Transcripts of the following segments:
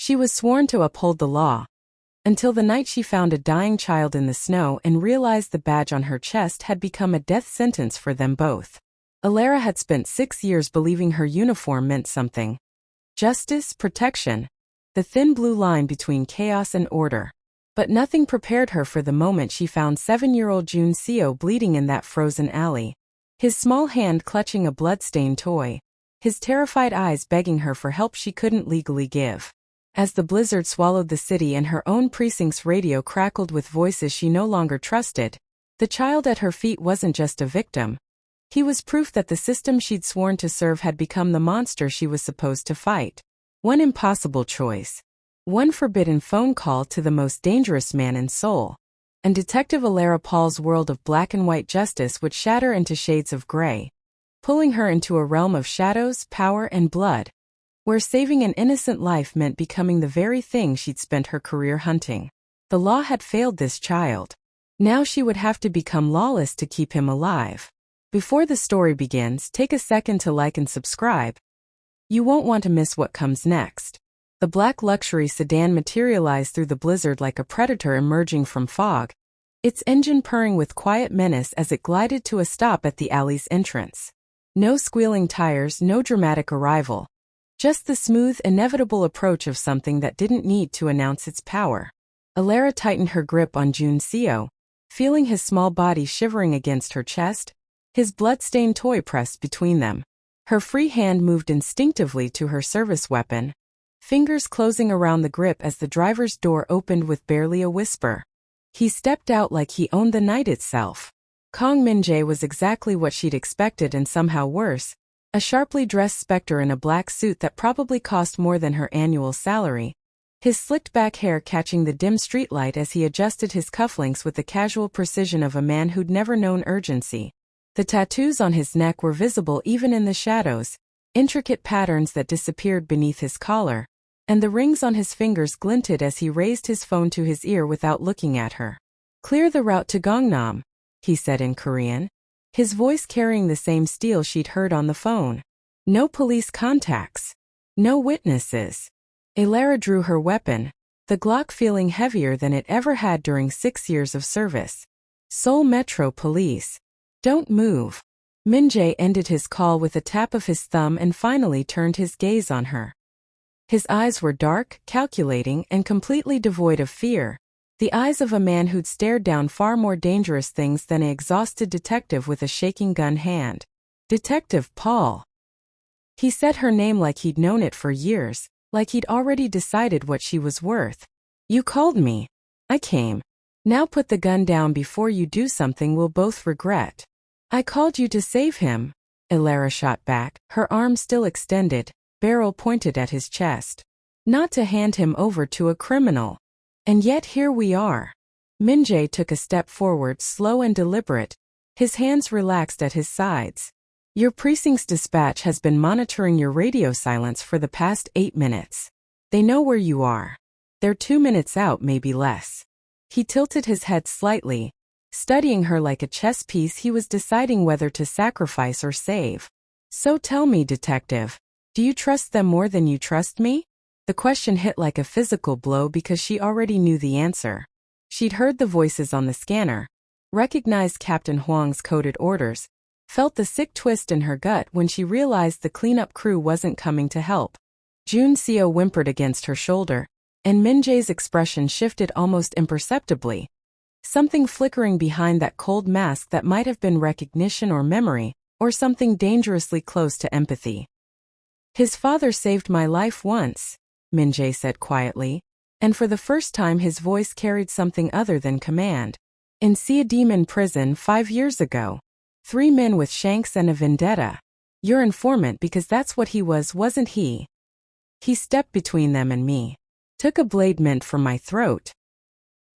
She was sworn to uphold the law, until the night she found a dying child in the snow and realized the badge on her chest had become a death sentence for them both. Alara had spent 6 years believing her uniform meant something. Justice, protection, the thin blue line between chaos and order. But nothing prepared her for the moment she found 7-year-old Jun Seo bleeding in that frozen alley. His small hand clutching a blood-stained toy. His terrified eyes begging her for help she couldn't legally give. As the blizzard swallowed the city and her own precinct's radio crackled with voices she no longer trusted, the child at her feet wasn't just a victim. He was proof that the system she'd sworn to serve had become the monster she was supposed to fight. One impossible choice. One forbidden phone call to the most dangerous man in Seoul. And Detective Alara Paul's world of black and white justice would shatter into shades of gray, pulling her into a realm of shadows, power, and blood, where saving an innocent life meant becoming the very thing she'd spent her career hunting. The law had failed this child. Now she would have to become lawless to keep him alive. Before the story begins, take a second to like and subscribe. You won't want to miss what comes next. The black luxury sedan materialized through the blizzard like a predator emerging from fog, its engine purring with quiet menace as it glided to a stop at the alley's entrance. No squealing tires, no dramatic arrival. Just the smooth, inevitable approach of something that didn't need to announce its power. Alara tightened her grip on Jun Seo, feeling his small body shivering against her chest, his blood-stained toy pressed between them. Her free hand moved instinctively to her service weapon, fingers closing around the grip as the driver's door opened with barely a whisper. He stepped out like he owned the night itself. Kong Min-jae was exactly what she'd expected and somehow worse, a sharply dressed specter in a black suit that probably cost more than her annual salary, his slicked-back hair catching the dim streetlight as he adjusted his cufflinks with the casual precision of a man who'd never known urgency. The tattoos on his neck were visible even in the shadows, intricate patterns that disappeared beneath his collar, and the rings on his fingers glinted as he raised his phone to his ear without looking at her. "Clear the route to Gangnam," he said in Korean, his voice carrying the same steel she'd heard on the phone. No police contacts. No witnesses. Alara drew her weapon, the Glock feeling heavier than it ever had during 6 years of service. Seoul Metro Police. Don't move. Min-jae ended his call with a tap of his thumb and finally turned his gaze on her. His eyes were dark, calculating, and completely devoid of fear. The eyes of a man who'd stared down far more dangerous things than an exhausted detective with a shaking gun hand. Detective Paul. He said her name like he'd known it for years, like he'd already decided what she was worth. "You called me. I came. Now put the gun down before you do something we'll both regret." "I called you to save him," Alara shot back, her arm still extended, barrel pointed at his chest. "Not to hand him over to a criminal. And yet here we are." Min-jae took a step forward, slow and deliberate, his hands relaxed at his sides. "Your precinct's dispatch has been monitoring your radio silence for the past 8 minutes. They know where you are. They're 2 minutes out, maybe less." He tilted his head slightly, studying her like a chess piece he was deciding whether to sacrifice or save. "So tell me, detective, do you trust them more than you trust me?" The question hit like a physical blow because she already knew the answer. She'd heard the voices on the scanner, recognized Captain Huang's coded orders, felt the sick twist in her gut when she realized the cleanup crew wasn't coming to help. Jun Seo whimpered against her shoulder, and Min-jae's expression shifted almost imperceptibly. Something flickering behind that cold mask that might have been recognition or memory, or something dangerously close to empathy. "His father saved my life once," Min-jae said quietly, and for the first time his voice carried something other than command. "In Demon prison 5 years ago. 3 men with shanks and a vendetta. Your informant because that's what he was, wasn't he? He stepped between them and me. Took a blade meant for my throat."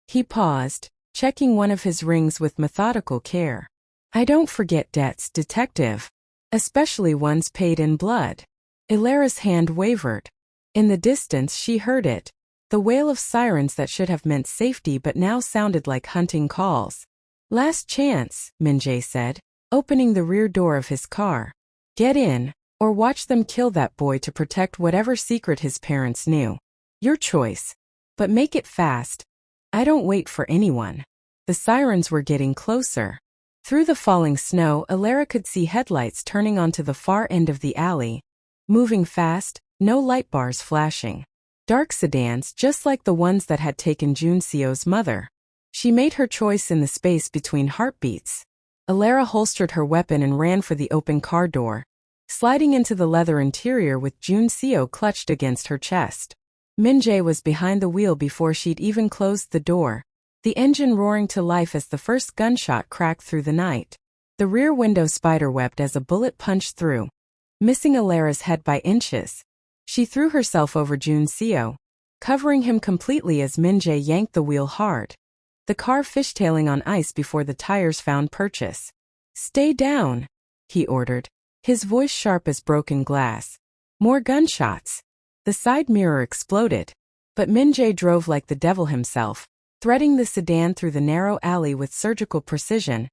He paused, checking one of his rings with methodical care. "I don't forget debts, detective. Especially ones paid in blood." Alara's hand wavered. In the distance she heard it, the wail of sirens that should have meant safety but now sounded like hunting calls. "Last chance," Min-jae said, opening the rear door of his car. "Get in, or watch them kill that boy to protect whatever secret his parents knew." Your choice. But make it fast. I don't wait for anyone. The sirens were getting closer. Through the falling snow, Alara could see headlights turning onto the far end of the alley. Moving fast, no light bars flashing. Dark sedans just like the ones that had taken Junseo's mother. She made her choice in the space between heartbeats. Alara holstered her weapon and ran for the open car door, sliding into the leather interior with Junseo clutched against her chest. Min-jae was behind the wheel before she'd even closed the door, the engine roaring to life as the first gunshot cracked through the night. The rear window spiderwebbed as a bullet punched through, missing Alara's head by inches. She threw herself over Junseo, covering him completely as Min-jae yanked the wheel hard, the car fishtailing on ice before the tires found purchase. "Stay down," he ordered, his voice sharp as broken glass. More gunshots. The side mirror exploded, but Min-jae drove like the devil himself, threading the sedan through the narrow alley with surgical precision,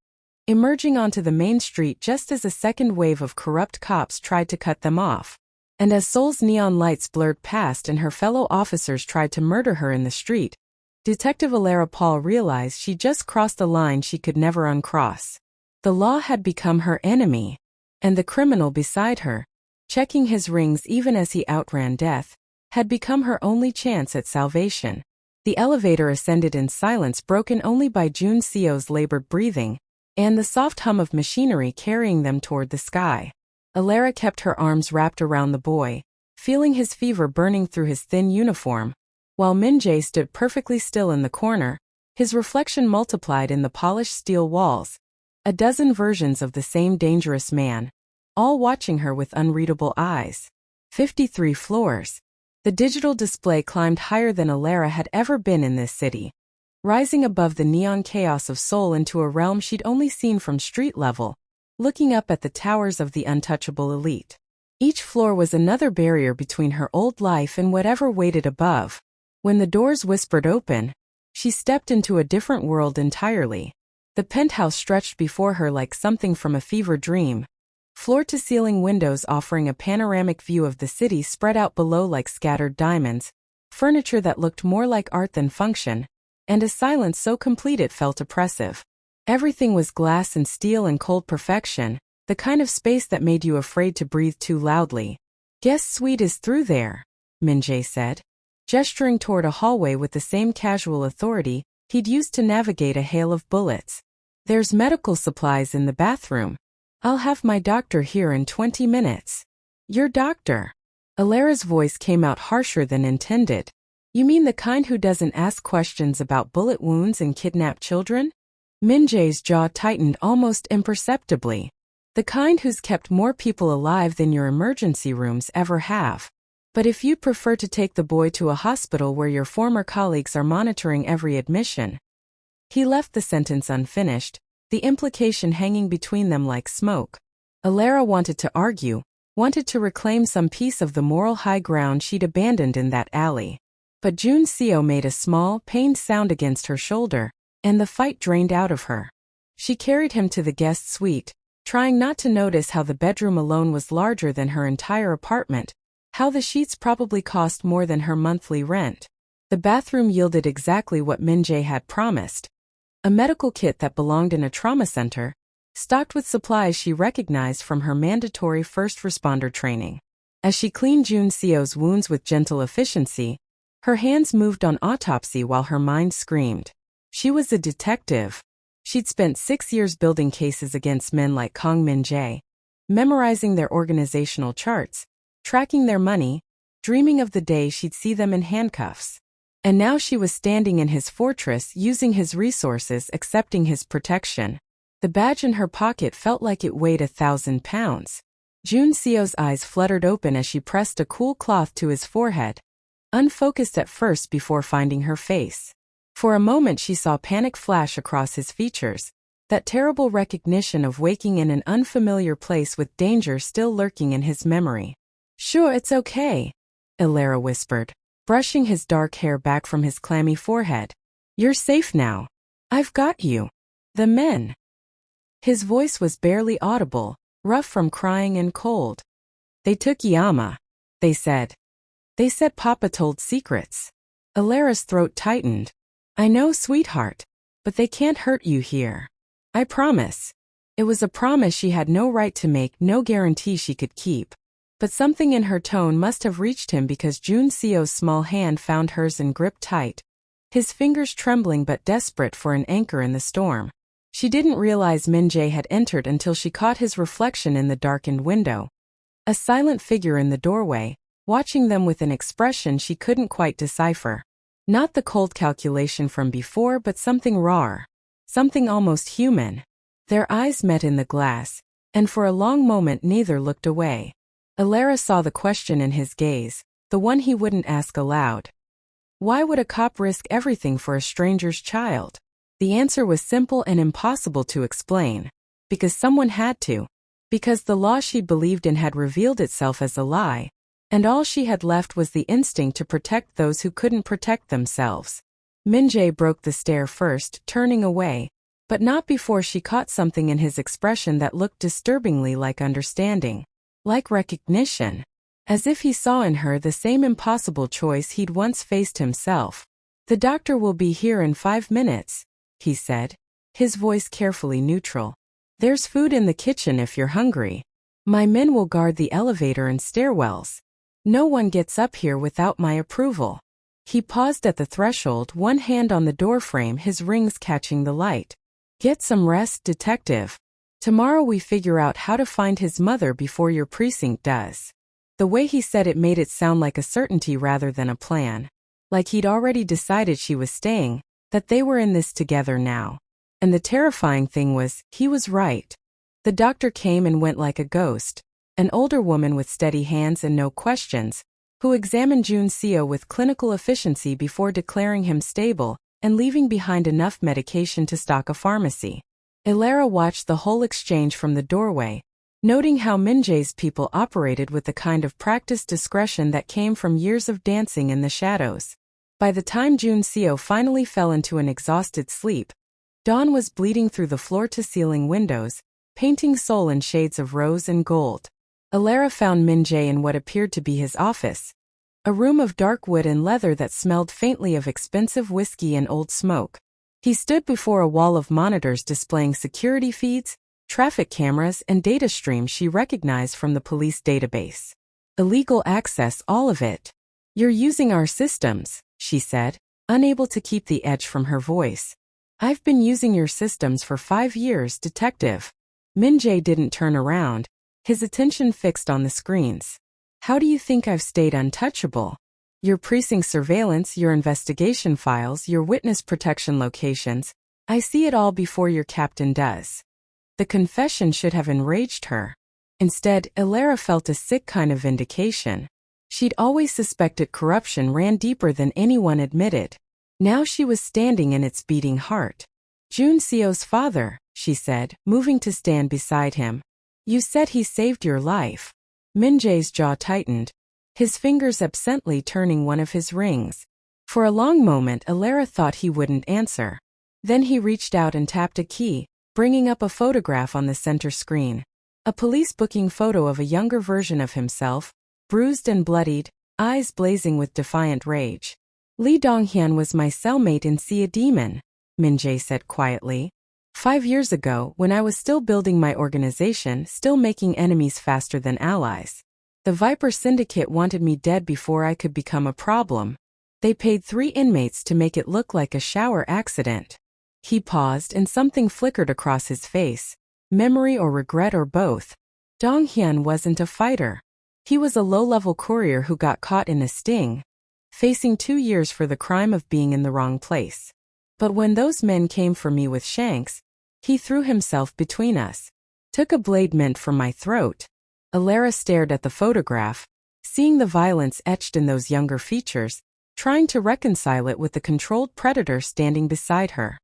emerging onto the main street just as a second wave of corrupt cops tried to cut them off. And as Seoul's neon lights blurred past and her fellow officers tried to murder her in the street, Detective Alara Paul realized she just crossed a line she could never uncross. The law had become her enemy, and the criminal beside her, checking his rings even as he outran death, had become her only chance at salvation. The elevator ascended in silence broken only by Junseo's labored breathing, and the soft hum of machinery carrying them toward the sky. Alara kept her arms wrapped around the boy, feeling his fever burning through his thin uniform, while Min-jae stood perfectly still in the corner, his reflection multiplied in the polished steel walls. A dozen versions of the same dangerous man, all watching her with unreadable eyes. 53 floors. The digital display climbed higher than Alara had ever been in this city, rising above the neon chaos of Seoul into a realm she'd only seen from street level, looking up at the towers of the untouchable elite. Each floor was another barrier between her old life and whatever waited above. When the doors whispered open, she stepped into a different world entirely. The penthouse stretched before her like something from a fever dream, floor-to-ceiling windows offering a panoramic view of the city spread out below like scattered diamonds, furniture that looked more like art than function, and a silence so complete it felt oppressive. Everything was glass and steel and cold perfection, the kind of space that made you afraid to breathe too loudly. "Guest suite is through there," Min-jae said, gesturing toward a hallway with the same casual authority he'd used to navigate a hail of bullets. "There's medical supplies in the bathroom. I'll have my doctor here in 20 minutes. "Your doctor?" Alara's voice came out harsher than intended. "You mean the kind who doesn't ask questions about bullet wounds and kidnapped children?" Min-jae's jaw tightened almost imperceptibly. "The kind who's kept more people alive than your emergency rooms ever have. But if you'd prefer to take the boy to a hospital where your former colleagues are monitoring every admission." He left the sentence unfinished, the implication hanging between them like smoke. Alara wanted to argue, wanted to reclaim some piece of the moral high ground she'd abandoned in that alley. But Junseo made a small, pained sound against her shoulder, and the fight drained out of her. She carried him to the guest suite, trying not to notice how the bedroom alone was larger than her entire apartment, how the sheets probably cost more than her monthly rent. The bathroom yielded exactly what Min-jae had promised. A medical kit that belonged in a trauma center, stocked with supplies she recognized from her mandatory first responder training. As she cleaned Junseo's wounds with gentle efficiency, her hands moved on autopsy while her mind screamed. She was a detective. She'd spent 6 years building cases against men like Kang Min-jae, memorizing their organizational charts, tracking their money, dreaming of the day she'd see them in handcuffs. And now she was standing in his fortress using his resources, accepting his protection. The badge in her pocket felt like it weighed 1,000 pounds. Junseo's eyes fluttered open as she pressed a cool cloth to his forehead, unfocused at first before finding her face. For a moment she saw panic flash across his features, that terrible recognition of waking in an unfamiliar place with danger still lurking in his memory. "Sure, it's okay," Alara whispered, brushing his dark hair back from his clammy forehead. "You're safe now. I've got you." "The men." His voice was barely audible, rough from crying and cold. "They took Yama," they said. They said Papa told secrets. Alara's throat tightened. I know, sweetheart. But they can't hurt you here. I promise. It was a promise she had no right to make, no guarantee she could keep. But something in her tone must have reached him because Jun Seo's small hand found hers and gripped tight. His fingers trembling but desperate for an anchor in the storm. She didn't realize Min-jae had entered until she caught his reflection in the darkened window. A silent figure in the doorway, watching them with an expression she couldn't quite decipher. Not the cold calculation from before, but something rawer. Something almost human. Their eyes met in the glass, and for a long moment neither looked away. Alara saw the question in his gaze, the one he wouldn't ask aloud. Why would a cop risk everything for a stranger's child? The answer was simple and impossible to explain. Because someone had to. Because the law she believed in had revealed itself as a lie, and all she had left was the instinct to protect those who couldn't protect themselves. Min-jae broke the stare first, turning away, but not before she caught something in his expression that looked disturbingly like understanding. Like recognition. As if he saw in her the same impossible choice he'd once faced himself. The doctor will be here in 5 minutes, he said, his voice carefully neutral. There's food in the kitchen if you're hungry. My men will guard the elevator and stairwells. No one gets up here without my approval. He paused at the threshold, one hand on the doorframe, his rings catching the light. Get some rest, detective. Tomorrow we figure out how to find his mother before your precinct does. The way he said it made it sound like a certainty rather than a plan. Like he'd already decided she was staying, that they were in this together now. And the terrifying thing was, he was right. The doctor came and went like a ghost. An older woman with steady hands and no questions, who examined Jun Seo with clinical efficiency before declaring him stable and leaving behind enough medication to stock a pharmacy. Alara watched the whole exchange from the doorway, noting how Min-jae's people operated with the kind of practiced discretion that came from years of dancing in the shadows. By the time Jun Seo finally fell into an exhausted sleep, dawn was bleeding through the floor-to-ceiling windows, painting Seoul in shades of rose and gold. Alara found Min-jae in what appeared to be his office, a room of dark wood and leather that smelled faintly of expensive whiskey and old smoke. He stood before a wall of monitors displaying security feeds, traffic cameras, and data streams she recognized from the police database. Illegal access, all of it. You're using our systems, she said, unable to keep the edge from her voice. I've been using your systems for 5 years, detective. Min-jae didn't turn around, his attention fixed on the screens. How do you think I've stayed untouchable? Your precinct surveillance, your investigation files, your witness protection locations. I see it all before your captain does. The confession should have enraged her. Instead, Alara felt a sick kind of vindication. She'd always suspected corruption ran deeper than anyone admitted. Now she was standing in its beating heart. Jun Seo's father, she said, moving to stand beside him. You said he saved your life. Min-jae's jaw tightened, his fingers absently turning one of his rings. For a long moment Alara thought he wouldn't answer. Then he reached out and tapped a key, bringing up a photograph on the center screen. A police booking photo of a younger version of himself, bruised and bloodied, eyes blazing with defiant rage. Lee Donghyun was my cellmate in See a Demon, Min-jae said quietly. 5 years ago, when I was still building my organization, still making enemies faster than allies. The Viper Syndicate wanted me dead before I could become a problem. They paid 3 inmates to make it look like a shower accident. He paused and something flickered across his face, memory or regret or both. Donghyun wasn't a fighter. He was a low-level courier who got caught in a sting, facing 2 years for the crime of being in the wrong place. But when those men came for me with shanks, he threw himself between us, took a blade meant for my throat. Alara stared at the photograph, seeing the violence etched in those younger features, trying to reconcile it with the controlled predator standing beside her.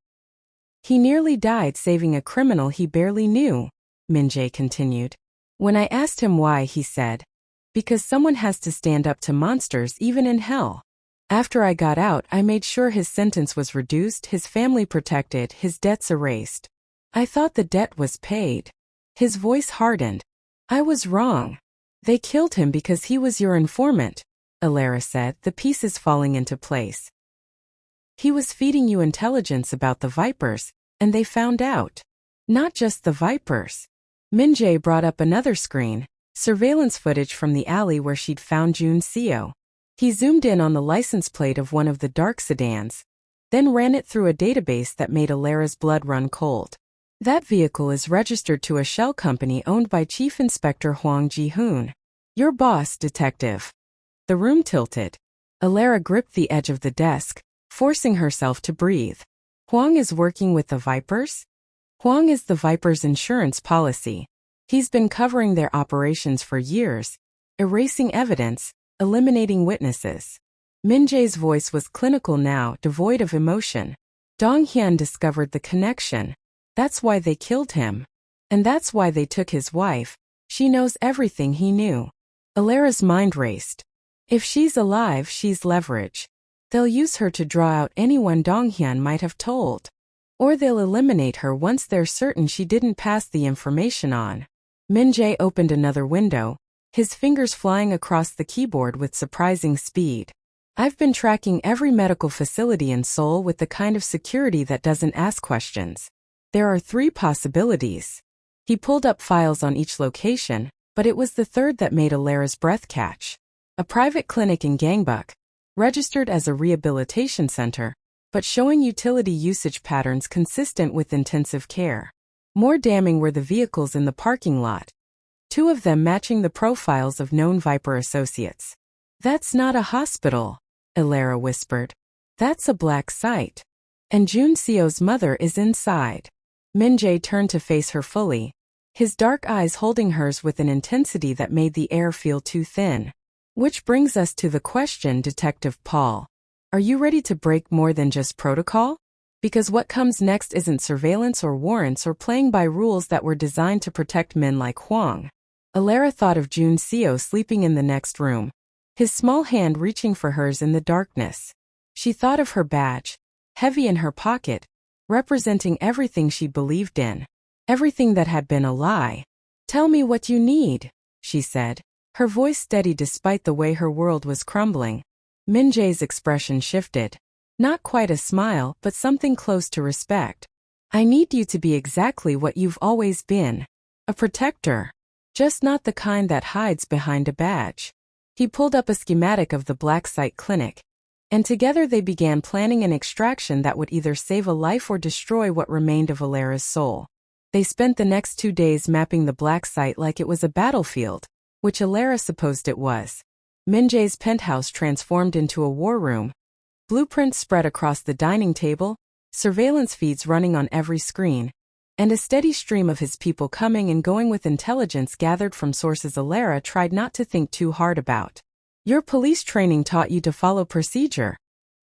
He nearly died saving a criminal he barely knew, Min-jae continued. When I asked him why, he said, because someone has to stand up to monsters even in hell. After I got out, I made sure his sentence was reduced, his family protected, his debts erased. I thought the debt was paid. His voice hardened. I was wrong. They killed him because he was your informant. Alara said, the pieces falling into place. He was feeding you intelligence about the Vipers, and they found out. Not just the Vipers. Min-jae brought up another screen, surveillance footage from the alley where she'd found Jun Seo. He zoomed in on the license plate of one of the dark sedans, then ran it through a database that made Alara's blood run cold. That vehicle is registered to a shell company owned by Chief Inspector Hwang Ji-hoon. Your boss, detective. The room tilted. Alara gripped the edge of the desk, forcing herself to breathe. Hwang is working with the Vipers? Hwang is the Vipers' insurance policy. He's been covering their operations for years, erasing evidence, eliminating witnesses. Min-jae's voice was clinical now, devoid of emotion. Dong-hyun discovered the connection. That's why they killed him. And that's why they took his wife. She knows everything he knew. Alara's mind raced. If she's alive, she's leverage. They'll use her to draw out anyone Dong-hyun might have told. Or they'll eliminate her once they're certain she didn't pass the information on. Min-jae opened another window, his fingers flying across the keyboard with surprising speed. I've been tracking every medical facility in Seoul with the kind of security that doesn't ask questions. There are 3 possibilities. He pulled up files on each location, but it was the third that made Alara's breath catch. A private clinic in Gangbuk, registered as a rehabilitation center, but showing utility usage patterns consistent with intensive care. More damning were the vehicles in the parking lot, 2 of them matching the profiles of known Viper associates. That's not a hospital, Alara whispered. That's a black site. And Jun Seo's mother is inside. Min-jae turned to face her fully, his dark eyes holding hers with an intensity that made the air feel too thin. Which brings us to the question, Detective Paul. Are you ready to break more than just protocol? Because what comes next isn't surveillance or warrants or playing by rules that were designed to protect men like Hwang. Alara thought of Jun Seo sleeping in the next room, his small hand reaching for hers in the darkness. She thought of her badge, heavy in her pocket, representing everything she believed in, everything that had been a lie. Tell me what you need, she said, her voice steady despite the way her world was crumbling. Min-jae's expression shifted. Not quite a smile, but something close to respect. I need you to be exactly what you've always been. A protector. Just not the kind that hides behind a badge. He pulled up a schematic of the Black Site Clinic, and together they began planning an extraction that would either save a life or destroy what remained of Alara's soul. They spent the next 2 days mapping the Black Site like it was a battlefield, which Alara supposed it was. Min-jae's penthouse transformed into a war room. Blueprints spread across the dining table, surveillance feeds running on every screen, and a steady stream of his people coming and going with intelligence gathered from sources Alara tried not to think too hard about. Your police training taught you to follow procedure,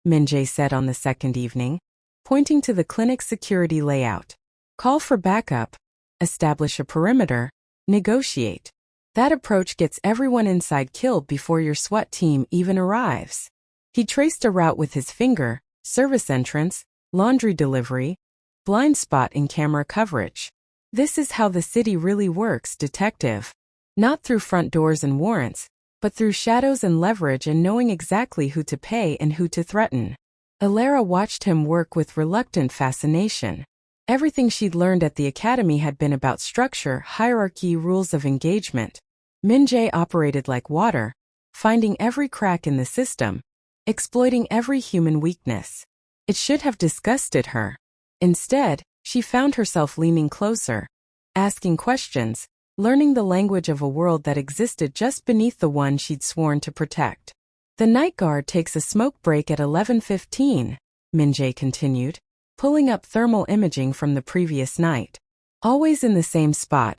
Min-jae said on the second evening, pointing to the clinic's security layout. Call for backup, establish a perimeter, negotiate. That approach gets everyone inside killed before your SWAT team even arrives. He traced a route with his finger, service entrance, laundry delivery, blind spot in camera coverage. This is how the city really works, detective. Not through front doors and warrants, but through shadows and leverage and knowing exactly who to pay and who to threaten. Alara watched him work with reluctant fascination. Everything she'd learned at the academy had been about structure, hierarchy, rules of engagement. Min-jae operated like water, finding every crack in the system, exploiting every human weakness. It should have disgusted her. Instead, she found herself leaning closer, asking questions, learning the language of a world that existed just beneath the one she'd sworn to protect. The night guard takes a smoke break at 11:15, Min-jae continued, pulling up thermal imaging from the previous night. Always in the same spot.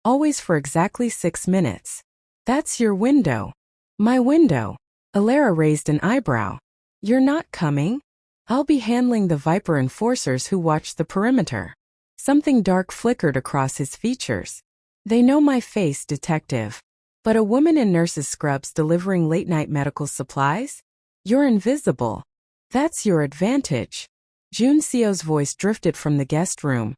Always for exactly 6 minutes. That's your window. My window. Alara raised an eyebrow. You're not coming? I'll be handling the Viper enforcers who watch the perimeter. Something dark flickered across his features. They know my face, detective. But a woman in nurse's scrubs delivering late-night medical supplies? You're invisible. That's your advantage. Jun Seo's voice drifted from the guest room.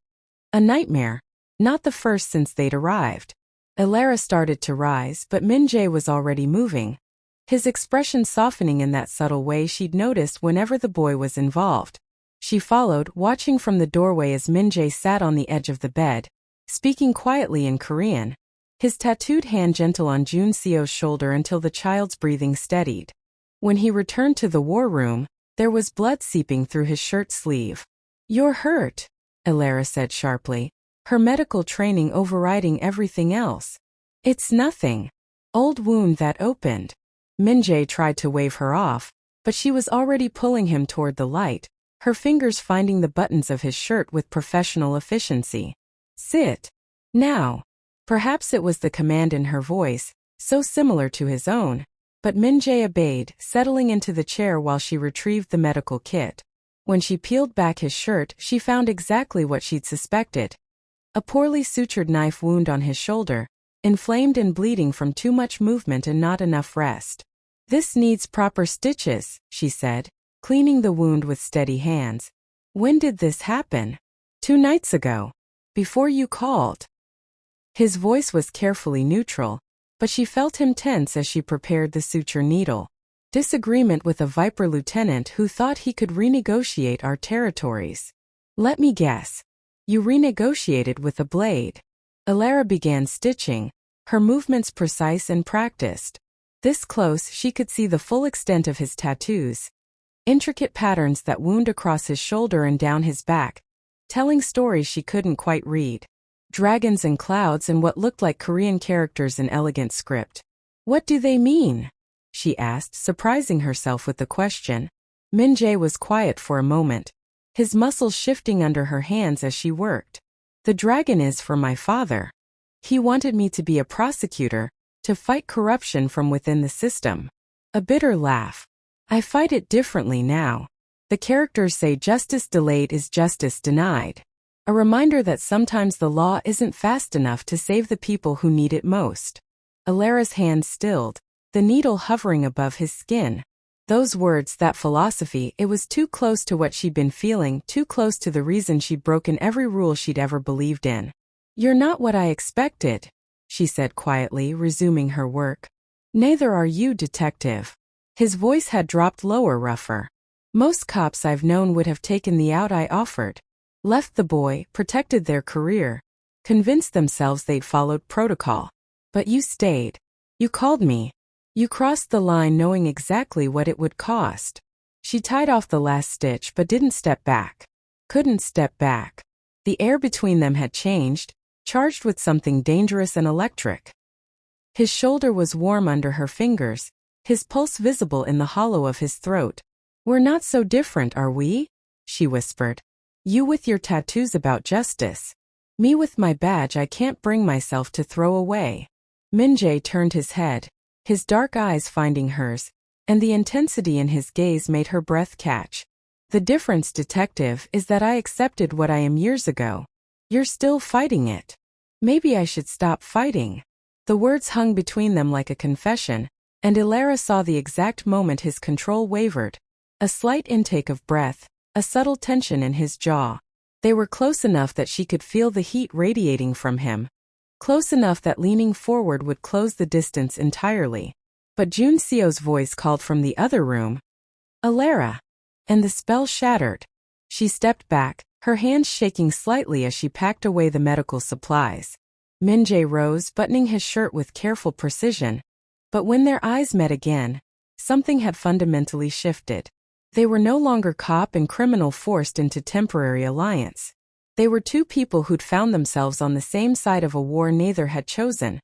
A nightmare. Not the first since they'd arrived. Alara started to rise, but Min-jae was already moving. his expression softening in that subtle way she'd noticed whenever the boy was involved. She followed, watching from the doorway as Min-jae sat on the edge of the bed, speaking quietly in Korean, his tattooed hand gentle on Jun Seo's shoulder until the child's breathing steadied. When he returned to the war room, there was blood seeping through his shirt sleeve. "You're hurt," Alara said sharply, her medical training overriding everything else. "It's nothing. Old wound that opened." Min-jae tried to wave her off, but she was already pulling him toward the light, her fingers finding the buttons of his shirt with professional efficiency. "Sit. Now." Perhaps it was the command in her voice, so similar to his own, but Min-jae obeyed, settling into the chair while she retrieved the medical kit. When she peeled back his shirt, she found exactly what she'd suspected. A poorly sutured knife wound on his shoulder, inflamed and bleeding from too much movement and not enough rest. "This needs proper stitches," she said, cleaning the wound with steady hands. "When did this happen?" "2 nights ago. Before you called." His voice was carefully neutral, but she felt him tense as she prepared the suture needle. Disagreement with a Viper lieutenant who thought he could renegotiate our territories. "Let me guess. You renegotiated with a blade." Alara began stitching, her movements precise and practiced. This close, she could see the full extent of his tattoos. Intricate patterns that wound across his shoulder and down his back, telling stories she couldn't quite read. Dragons and clouds and what looked like Korean characters in elegant script. "What do they mean?" she asked, surprising herself with the question. Min-jae was quiet for a moment, his muscles shifting under her hands as she worked. "The dragon is for my father. He wanted me to be a prosecutor, to fight corruption from within the system." A bitter laugh. "I fight it differently now. The characters say justice delayed is justice denied. A reminder that sometimes the law isn't fast enough to save the people who need it most." Alara's hand stilled, the needle hovering above his skin. Those words, that philosophy, it was too close to what she'd been feeling, too close to the reason she'd broken every rule she'd ever believed in. "You're not what I expected," she said quietly, resuming her work. "Neither are you, detective." His voice had dropped lower, rougher. "Most cops I've known would have taken the out I offered. Left the boy, protected their career, convinced themselves they'd followed protocol. But you stayed. You called me. You crossed the line knowing exactly what it would cost." She tied off the last stitch but didn't step back. Couldn't step back. The air between them had changed, charged with something dangerous and electric. His shoulder was warm under her fingers, his pulse visible in the hollow of his throat. "We're not so different, are we?" she whispered. "You with your tattoos about justice. Me with my badge I can't bring myself to throw away." Min-jae turned his head, his dark eyes finding hers, and the intensity in his gaze made her breath catch. "The difference, detective, is that I accepted what I am years ago. You're still fighting it. Maybe I should stop fighting." The words hung between them like a confession, and Alara saw the exact moment his control wavered. A slight intake of breath, a subtle tension in his jaw. They were close enough that she could feel the heat radiating from him. Close enough that leaning forward would close the distance entirely. But Jun Seo's voice called from the other room. "Alara!" And the spell shattered. She stepped back, her hands shaking slightly as she packed away the medical supplies. Min-jae rose, buttoning his shirt with careful precision. But when their eyes met again, something had fundamentally shifted. They were no longer cop and criminal forced into temporary alliance. They were two people who'd found themselves on the same side of a war neither had chosen.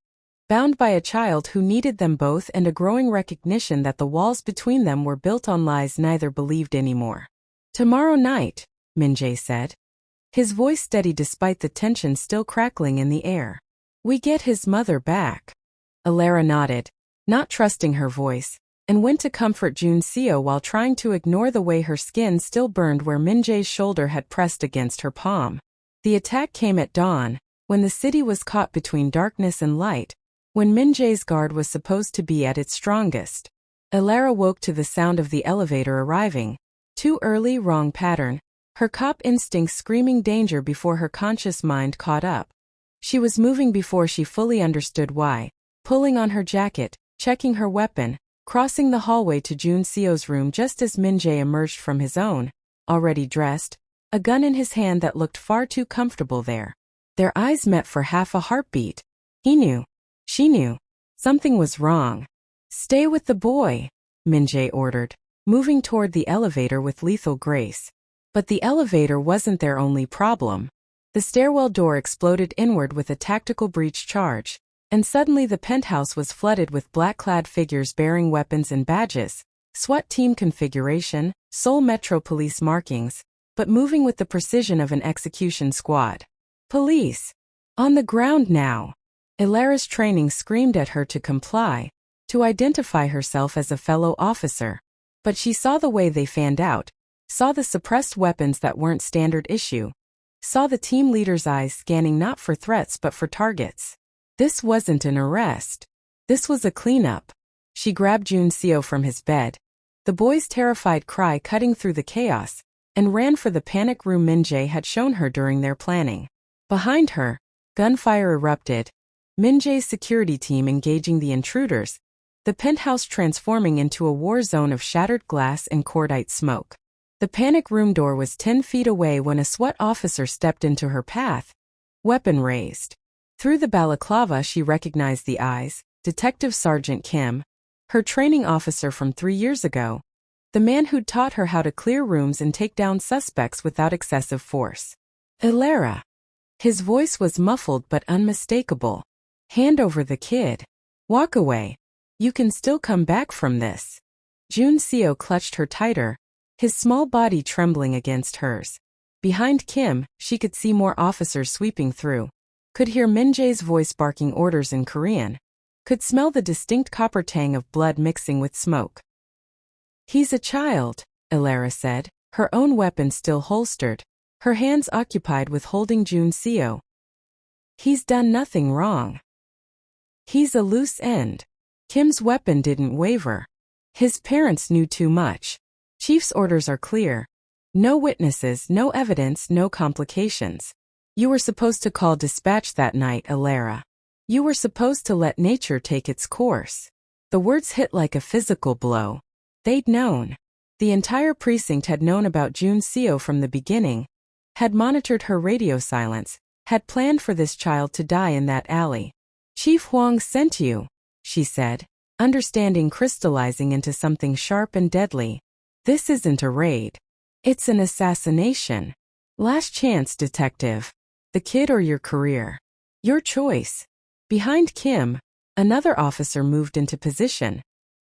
Bound by a child who needed them both and a growing recognition that the walls between them were built on lies neither believed anymore. "Tomorrow night," Min-jae said. His voice steady despite the tension still crackling in the air. "We get his mother back." Alara nodded, not trusting her voice, and went to comfort Jun Seo while trying to ignore the way her skin still burned where Min-jae's shoulder had pressed against her palm. The attack came at dawn, when the city was caught between darkness and light, when Min-jae's guard was supposed to be at its strongest. Alara woke to the sound of the elevator arriving. Too early, wrong pattern, her cop instinct screaming danger before her conscious mind caught up. She was moving before she fully understood why, pulling on her jacket, checking her weapon, crossing the hallway to Jun Seo's room just as Min-jae emerged from his own, already dressed, a gun in his hand that looked far too comfortable there. Their eyes met for half a heartbeat. He knew. She knew. Something was wrong. "Stay with the boy," Min-jae ordered, moving toward the elevator with lethal grace. But the elevator wasn't their only problem. The stairwell door exploded inward with a tactical breach charge, and suddenly the penthouse was flooded with black-clad figures bearing weapons and badges, SWAT team configuration, Seoul Metro Police markings, but moving with the precision of an execution squad. "Police! On the ground now!" Ilara's training screamed at her to comply, to identify herself as a fellow officer. But she saw the way they fanned out, saw the suppressed weapons that weren't standard issue, saw the team leader's eyes scanning not for threats but for targets. This wasn't an arrest. This was a cleanup. She grabbed Jun Seo from his bed, the boy's terrified cry cutting through the chaos, and ran for the panic room Min-jae had shown her during their planning. Behind her, gunfire erupted, Min-jae's security team engaging the intruders, the penthouse transforming into a war zone of shattered glass and cordite smoke. The panic room door was 10 feet away when a SWAT officer stepped into her path, weapon raised. Through the balaclava she recognized the eyes, Detective Sergeant Kim, her training officer from 3 years ago, the man who'd taught her how to clear rooms and take down suspects without excessive force. "Ilara." His voice was muffled but unmistakable. "Hand over the kid. Walk away. You can still come back from this." Jun Seo clutched her tighter, his small body trembling against hers. Behind Kim, she could see more officers sweeping through, could hear Min-jae's voice barking orders in Korean, could smell the distinct copper tang of blood mixing with smoke. "He's a child," Ilara said, her own weapon still holstered, her hands occupied with holding Jun Seo. "He's done nothing wrong. He's a loose end." Kim's weapon didn't waver. His parents knew too much. Chief's orders are clear. No witnesses, no evidence, no complications. You were supposed to call dispatch that night, Ilara. You were supposed to let nature take its course. The words hit like a physical blow. They'd known. The entire precinct had known about Jun Seo from the beginning, had monitored her radio silence, had planned for this child to die in that alley. "Chief Huang sent you," she said, understanding crystallizing into something sharp and deadly. "This isn't a raid. It's an assassination. Last chance, detective. The kid or your career. Your choice." Behind Kim, another officer moved into position.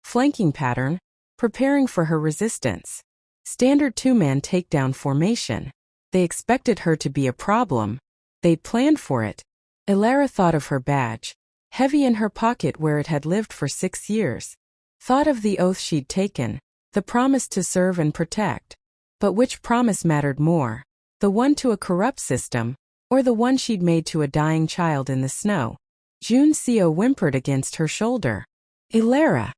Flanking pattern, preparing for her resistance. Standard two-man takedown formation. They expected her to be a problem. They'd planned for it. Ilara thought of her badge, heavy in her pocket where it had lived for 6 years. Thought of the oath she'd taken, the promise to serve and protect. But which promise mattered more? The one to a corrupt system, or the one she'd made to a dying child in the snow? Jun Seo whimpered against her shoulder. "Ilara."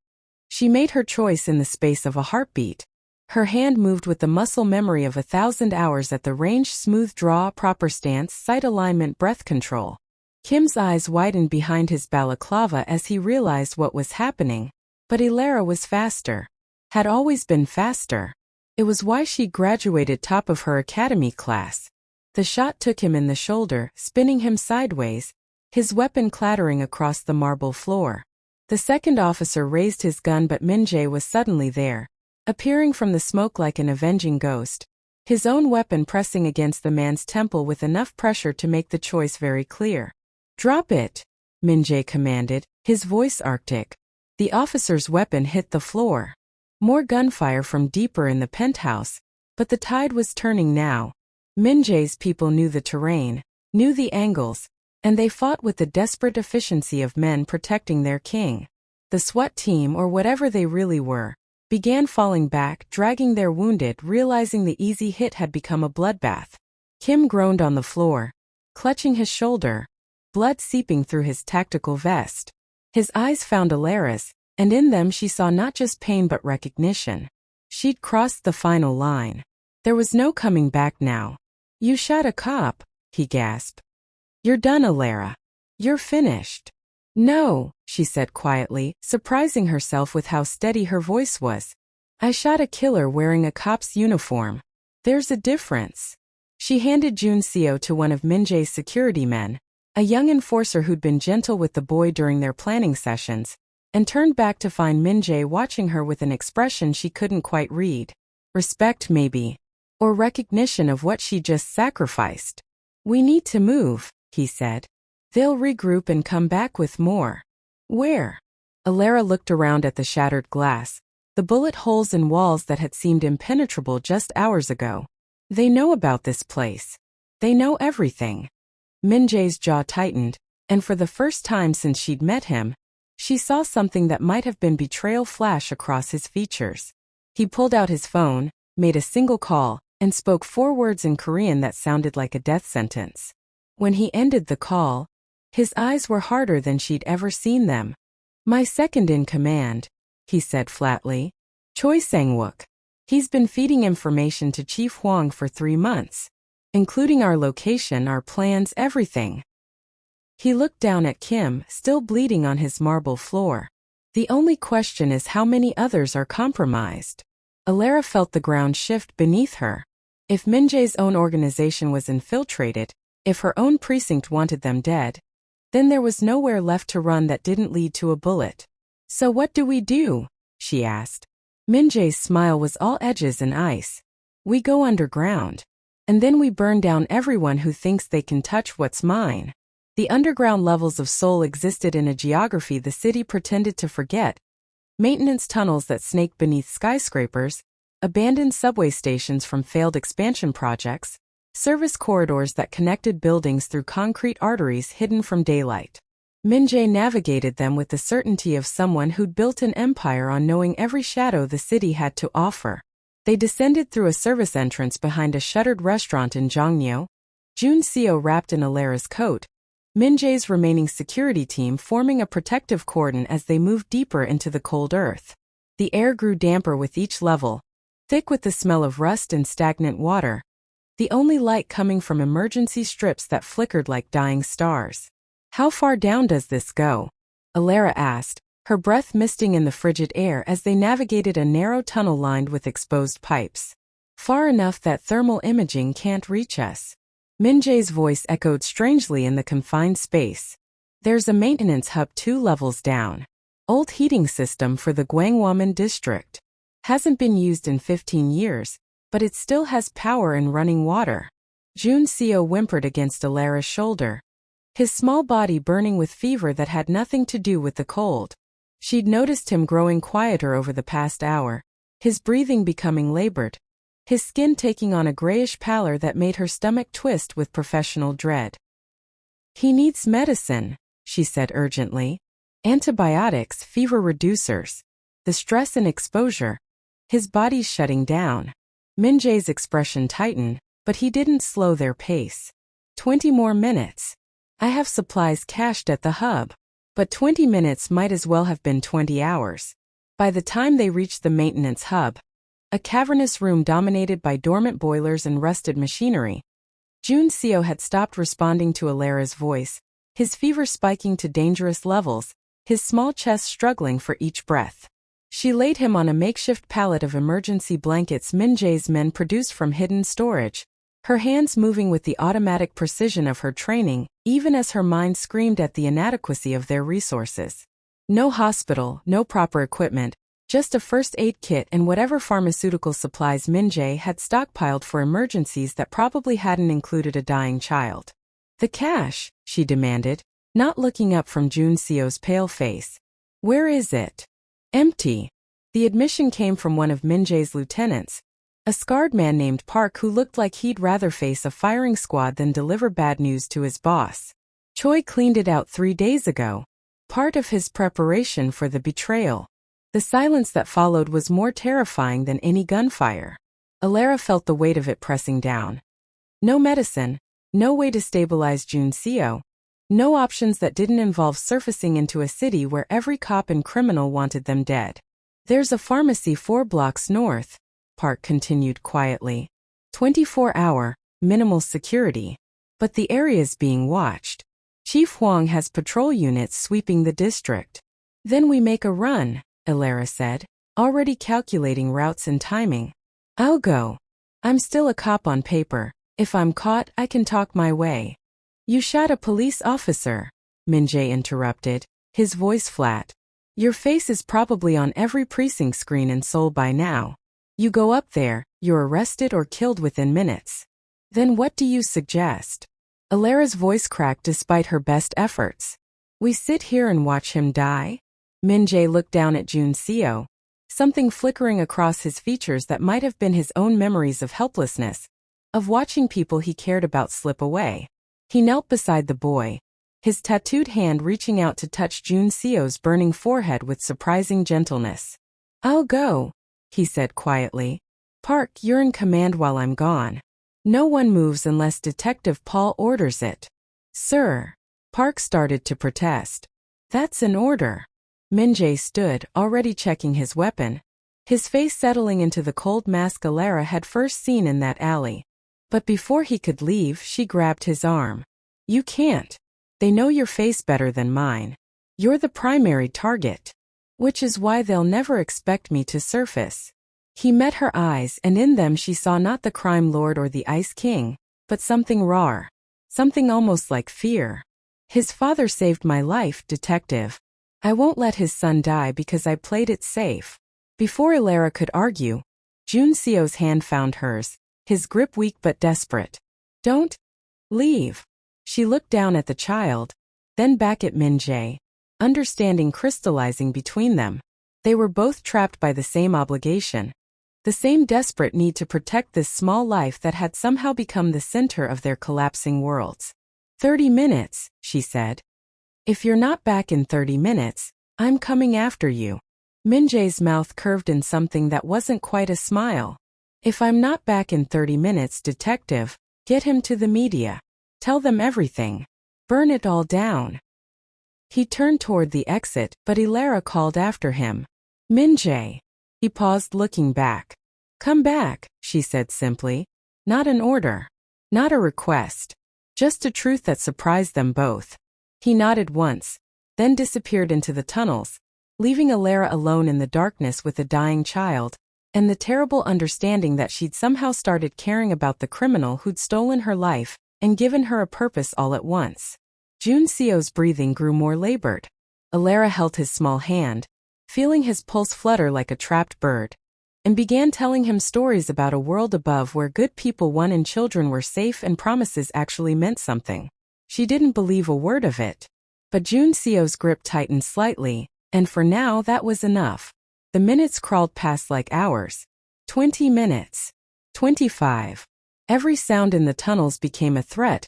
She made her choice in the space of a heartbeat. Her hand moved with the muscle memory of 1,000 hours at the range, smooth draw, proper stance, sight alignment, breath control. Kim's eyes widened behind his balaclava as he realized what was happening, but Ilara was faster. Had always been faster. It was why she graduated top of her academy class. The shot took him in the shoulder, spinning him sideways, his weapon clattering across the marble floor. The second officer raised his gun, but Min-jae was suddenly there, appearing from the smoke like an avenging ghost, his own weapon pressing against the man's temple with enough pressure to make the choice very clear. "Drop it," Min-jae commanded, his voice arctic. The officer's weapon hit the floor. More gunfire from deeper in the penthouse, but the tide was turning now. Min-jae's people knew the terrain, knew the angles, and they fought with the desperate efficiency of men protecting their king. The SWAT team, or whatever they really were, began falling back, dragging their wounded, realizing the easy hit had become a bloodbath. Kim groaned on the floor, clutching his shoulder, blood seeping through his tactical vest. His eyes found Ilara's, and in them she saw not just pain but recognition. She'd crossed the final line. There was no coming back now. "You shot a cop," he gasped. "You're done, Ilara. You're finished." "No," she said quietly, surprising herself with how steady her voice was. I shot a killer wearing a cop's uniform. There's a difference. She handed Juncio to one of Min-jae's security men, a young enforcer who'd been gentle with the boy during their planning sessions, and turned back to find Min-jae watching her with an expression she couldn't quite read. Respect maybe. Or recognition of what she just sacrificed. We need to move, he said. They'll regroup and come back with more. Where? Alara looked around at the shattered glass, the bullet holes in walls that had seemed impenetrable just hours ago. They know about this place. They know everything. Min-jae's jaw tightened, and for the first time since she'd met him, she saw something that might have been betrayal flash across his features. He pulled out his phone, made a single call, and spoke 4 words in Korean that sounded like a death sentence. When he ended the call, his eyes were harder than she'd ever seen them. My second in command, he said flatly. Choi Sang-wook. He's been feeding information to Chief Hwang for 3 months, including our location, our plans, everything. He looked down at Kim, still bleeding on his marble floor. The only question is how many others are compromised. Alara felt the ground shift beneath her. If Min-jae's own organization was infiltrated, if her own precinct wanted them dead, then there was nowhere left to run that didn't lead to a bullet. So what do we do? She asked. Min-jae's smile was all edges and ice. We go underground. And then we burn down everyone who thinks they can touch what's mine. The underground levels of Seoul existed in a geography the city pretended to forget. Maintenance tunnels that snake beneath skyscrapers, abandoned subway stations from failed expansion projects, service corridors that connected buildings through concrete arteries hidden from daylight. Min-jae navigated them with the certainty of someone who'd built an empire on knowing every shadow the city had to offer. They descended through a service entrance behind a shuttered restaurant in Jongnyo. Juncio wrapped in Alara's coat, Min-jae's remaining security team forming a protective cordon as they moved deeper into the cold earth. The air grew damper with each level, thick with the smell of rust and stagnant water, the only light coming from emergency strips that flickered like dying stars. How far down does this go? Alara asked, her breath misting in the frigid air as they navigated a narrow tunnel lined with exposed pipes. Far enough that thermal imaging can't reach us. Min-jae's voice echoed strangely in the confined space. There's a maintenance hub 2 levels down. Old heating system for the Gwanghwamun district. Hasn't been used in 15 years, but it still has power and running water. Juncio whimpered against Alara's shoulder, his small body burning with fever that had nothing to do with the cold. She'd noticed him growing quieter over the past hour, his breathing becoming labored, his skin taking on a grayish pallor that made her stomach twist with professional dread. He needs medicine, she said urgently. Antibiotics, fever reducers. The stress and exposure. His body's shutting down. Min-jae's expression tightened, but he didn't slow their pace. 20 more minutes. I have supplies cached at the hub. But 20 minutes might as well have been 20 hours. By the time they reached the maintenance hub, a cavernous room dominated by dormant boilers and rusted machinery, Juncio had stopped responding to Alara's voice, his fever spiking to dangerous levels, his small chest struggling for each breath. She laid him on a makeshift pallet of emergency blankets Min-jae's men produced from hidden storage, her hands moving with the automatic precision of her training, even as her mind screamed at the inadequacy of their resources. No hospital, no proper equipment, just a first aid kit and whatever pharmaceutical supplies Min-jae had stockpiled for emergencies that probably hadn't included a dying child. The cash, she demanded, not looking up from Juncio's pale face. Where is it? Empty. The admission came from one of Min-jae's lieutenants, a scarred man named Park who looked like he'd rather face a firing squad than deliver bad news to his boss. Choi cleaned it out 3 days ago, part of his preparation for the betrayal. The silence that followed was more terrifying than any gunfire. Alara felt the weight of it pressing down. No medicine, no way to stabilize Juncio, no options that didn't involve surfacing into a city where every cop and criminal wanted them dead. There's a pharmacy 4 blocks north, Park continued quietly. 24-hour, minimal security. But the area's being watched. Chief Hwang has patrol units sweeping the district. Then we make a run, Elara said, already calculating routes and timing. I'll go. I'm still a cop on paper. If I'm caught, I can talk my way. You shot a police officer, Min-jae interrupted, his voice flat. Your face is probably on every precinct screen in Seoul by now. You go up there, you're arrested or killed within minutes. Then what do you suggest? Alara's voice cracked despite her best efforts. We sit here and watch him die? Min-jae looked down at Jun Seo, something flickering across his features that might have been his own memories of helplessness, of watching people he cared about slip away. He knelt beside the boy, his tattooed hand reaching out to touch Jun Seo's burning forehead with surprising gentleness. I'll go, he said quietly. Park, you're in command while I'm gone. No one moves unless Detective Paul orders it. Sir. Park started to protest. That's an order. Min-jae stood, already checking his weapon, his face settling into the cold mask Elara had first seen in that alley. But before he could leave, she grabbed his arm. You can't. They know your face better than mine. You're the primary target. Which is why they'll never expect me to surface. He met her eyes, and in them she saw not the crime lord or the ice king, but something raw. Something almost like fear. His father saved my life, detective. I won't let his son die because I played it safe. Before Elara could argue, Jun Seo's hand found hers, his grip weak but desperate. Don't leave. She looked down at the child, then back at Min-jae, understanding crystallizing between them. They were both trapped by the same obligation, the same desperate need to protect this small life that had somehow become the center of their collapsing worlds. 30 minutes, she said. If you're not back in 30 minutes, I'm coming after you. Min-jae's mouth curved in something that wasn't quite a smile. If I'm not back in 30 minutes, detective, get him to the media. Tell them everything. Burn it all down. He turned toward the exit, but Elara called after him. Min-jae. He paused, looking back. Come back, she said simply. Not an order. Not a request. Just a truth that surprised them both. He nodded once, then disappeared into the tunnels, leaving Elara alone in the darkness with a dying child, and the terrible understanding that she'd somehow started caring about the criminal who'd stolen her life and given her a purpose all at once. Jun Seo's breathing grew more labored. Elara held his small hand, feeling his pulse flutter like a trapped bird, and began telling him stories about a world above where good people won and children were safe and promises actually meant something. She didn't believe a word of it. But Jun Seo's grip tightened slightly, and for now that was enough. The minutes crawled past like hours. 20 minutes. 25. Every sound in the tunnels became a threat,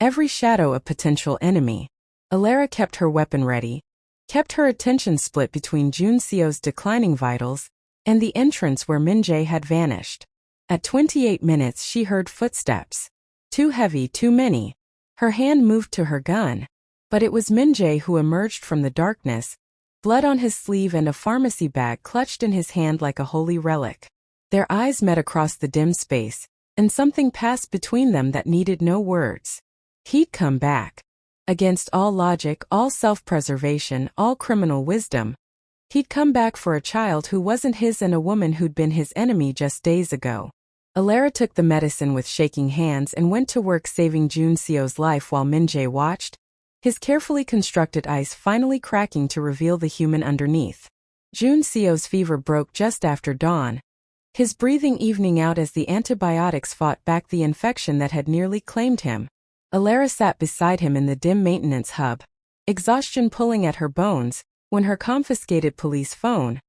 every shadow a potential enemy. Elara kept her weapon ready, kept her attention split between Jun Seo's declining vitals and the entrance where Min-jae had vanished. At 28 minutes she heard footsteps. Too heavy, too many. Her hand moved to her gun, but it was Min-jae who emerged from the darkness, blood on his sleeve and a pharmacy bag clutched in his hand like a holy relic. Their eyes met across the dim space, and something passed between them that needed no words. He'd come back. Against all logic, all self-preservation, all criminal wisdom. He'd come back for a child who wasn't his and a woman who'd been his enemy just days ago. Elara took the medicine with shaking hands and went to work saving Jun Seo's life while Min-jae watched, his carefully constructed eyes finally cracking to reveal the human underneath. Jun Seo's fever broke just after dawn, his breathing evening out as the antibiotics fought back the infection that had nearly claimed him. Elara sat beside him in the dim maintenance hub, exhaustion pulling at her bones, when her confiscated police phone,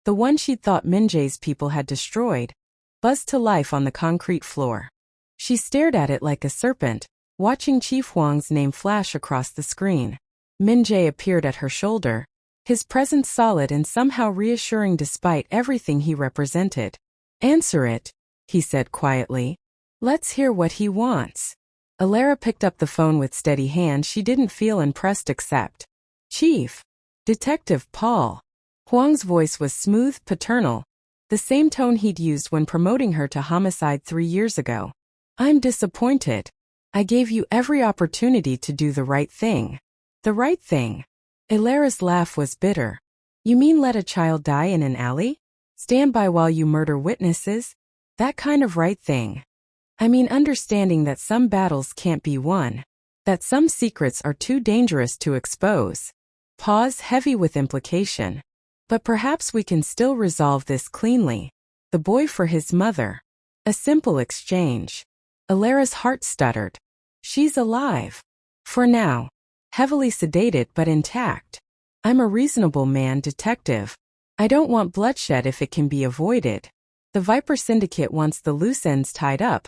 the one she'd thought Min-jae's people had destroyed, buzzed to life on the concrete floor. She stared at it like a serpent, watching Chief Huang's name flash across the screen. Min-jae appeared at her shoulder, his presence solid and somehow reassuring despite everything he represented. Answer it, he said quietly. Let's hear what he wants. Elara picked up the phone with steady hand. She didn't feel impressed except. Chief. Detective Paul. Huang's voice was smooth, paternal, the same tone he'd used when promoting her to homicide 3 years ago. I'm disappointed. I gave you every opportunity to do the right thing. The right thing. Elara's laugh was bitter. You mean let a child die in an alley? Stand by while you murder witnesses? That kind of right thing. I mean understanding that some battles can't be won. That some secrets are too dangerous to expose. Pause heavy with implication. But perhaps we can still resolve this cleanly. The boy for his mother. A simple exchange. Alara's heart stuttered. She's alive. For now. Heavily sedated but intact. I'm a reasonable man, detective. I don't want bloodshed if it can be avoided. The Viper Syndicate wants the loose ends tied up.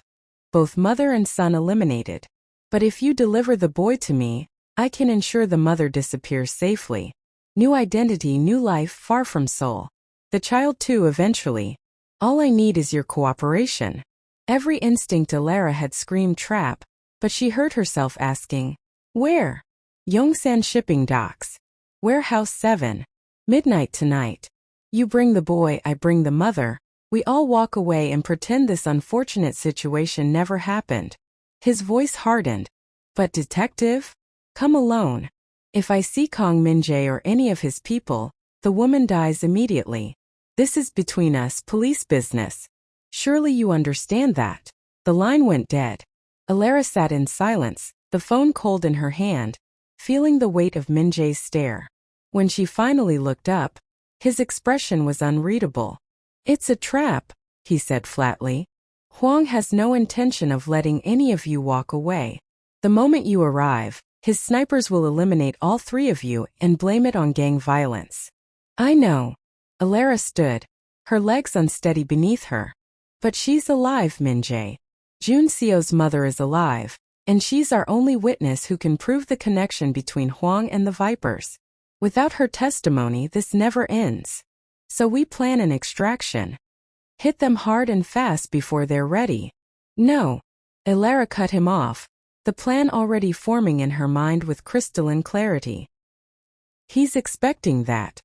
Both mother and son eliminated. But if you deliver the boy to me, I can ensure the mother disappears safely. New identity, new life, far from soul. The child too eventually. All I need is your cooperation. Every instinct Alara had screamed trap, but she heard herself asking, where? Yongsan Shipping Docks. Warehouse 7. Midnight tonight. You bring the boy, I bring the mother. We all walk away and pretend this unfortunate situation never happened. His voice hardened. But detective? Come alone. If I see Kong Min-jae or any of his people, the woman dies immediately. This is between us, police business. Surely you understand that. The line went dead. Alara sat in silence, the phone cold in her hand, feeling the weight of Min-jae's stare. When she finally looked up, his expression was unreadable. It's a trap, he said flatly. Huang has no intention of letting any of you walk away. The moment you arrive, his snipers will eliminate all three of you and blame it on gang violence. I know. Alara stood, her legs unsteady beneath her. But she's alive, Min-jae. Jun Seo's mother is alive, and she's our only witness who can prove the connection between Huang and the Vipers. Without her testimony, this never ends. So we plan an extraction. Hit them hard and fast before they're ready. No. Alara cut him off, the plan already forming in her mind with crystalline clarity. He's expecting that.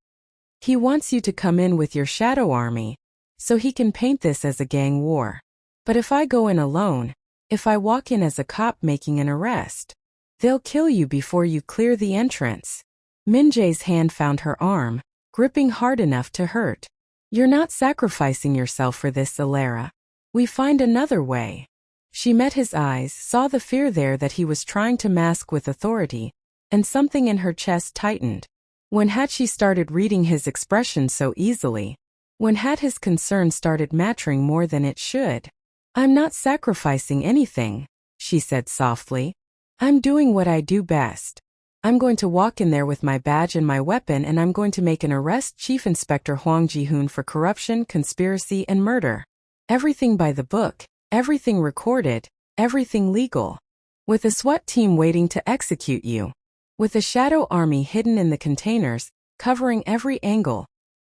He wants you to come in with your shadow army, so he can paint this as a gang war. But if I go in alone, if I walk in as a cop making an arrest, they'll kill you before you clear the entrance. Min-jae's hand found her arm, gripping hard enough to hurt. You're not sacrificing yourself for this, Alara. We find another way. She met his eyes, saw the fear there that he was trying to mask with authority, and something in her chest tightened. When had she started reading his expression so easily? When had his concern started mattering more than it should? I'm not sacrificing anything, she said softly. I'm doing what I do best. I'm going to walk in there with my badge and my weapon, and I'm going to make an arrest Chief Inspector Huang Ji-hoon for corruption, conspiracy, and murder. Everything by the book, everything recorded, everything legal. With a SWAT team waiting to execute you. With a shadow army hidden in the containers, covering every angle.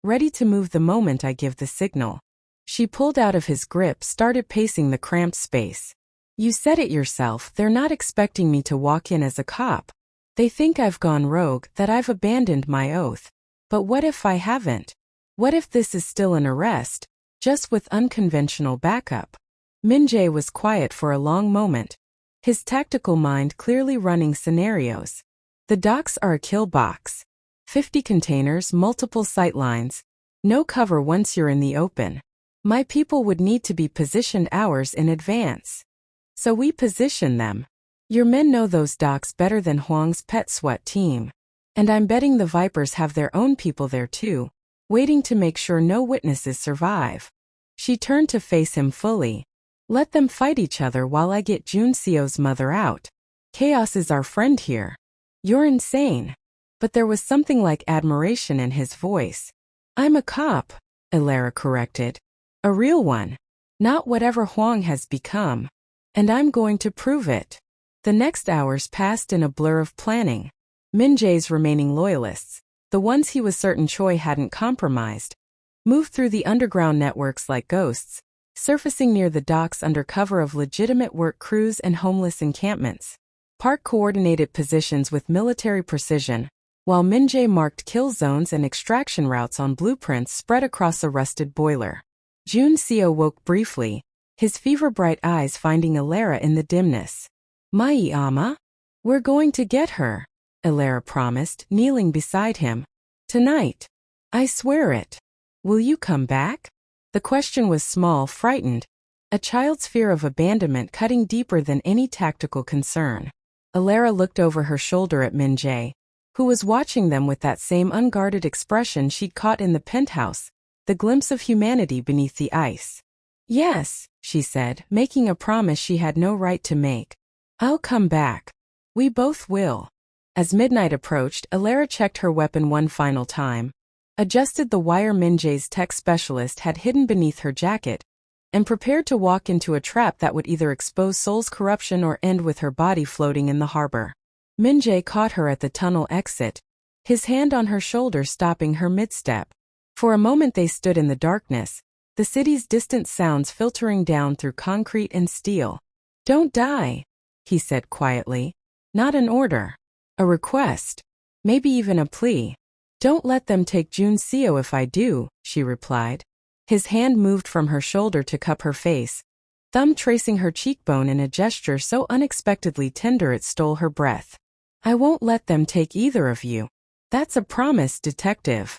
Ready to move the moment I give the signal. She pulled out of his grip, started pacing the cramped space. You said it yourself, they're not expecting me to walk in as a cop. They think I've gone rogue, that I've abandoned my oath. But what if I haven't? What if this is still an arrest, just with unconventional backup? Min-jae was quiet for a long moment, his tactical mind clearly running scenarios. The docks are a kill box. 50 containers, multiple sightlines. No cover once you're in the open. My people would need to be positioned hours in advance. So we position them. Your men know those docks better than Huang's pet SWAT team. And I'm betting the Vipers have their own people there too, waiting to make sure no witnesses survive. She turned to face him fully. Let them fight each other while I get Jun Seo's mother out. Chaos is our friend here. You're insane. But there was something like admiration in his voice. I'm a cop, Alara corrected. A real one. Not whatever Huang has become. And I'm going to prove it. The next hours passed in a blur of planning. Min-jae's remaining loyalists, the ones he was certain Choi hadn't compromised, moved through the underground networks like ghosts, surfacing near the docks under cover of legitimate work crews and homeless encampments. Park coordinated positions with military precision, while Min-jae marked kill zones and extraction routes on blueprints spread across a rusted boiler. Jun Seo woke briefly, his fever-bright eyes finding Alara in the dimness. Mai ama? We're going to get her, Alara promised, kneeling beside him. Tonight. I swear it. Will you come back? The question was small, frightened, a child's fear of abandonment cutting deeper than any tactical concern. Alara looked over her shoulder at Min-jae, who was watching them with that same unguarded expression she'd caught in the penthouse, the glimpse of humanity beneath the ice. Yes, she said, making a promise she had no right to make. I'll come back. We both will. As midnight approached, Alara checked her weapon one final time, adjusted the wire Min-jae's tech specialist had hidden beneath her jacket, and prepared to walk into a trap that would either expose Seoul's corruption or end with her body floating in the harbor. Min-jae caught her at the tunnel exit, his hand on her shoulder stopping her mid-step. For a moment they stood in the darkness, the city's distant sounds filtering down through concrete and steel. Don't die, he said quietly. Not an order. A request. Maybe even a plea. Don't let them take Jun Seo if I do, she replied. His hand moved from her shoulder to cup her face, thumb tracing her cheekbone in a gesture so unexpectedly tender it stole her breath. I won't let them take either of you. That's a promise, detective.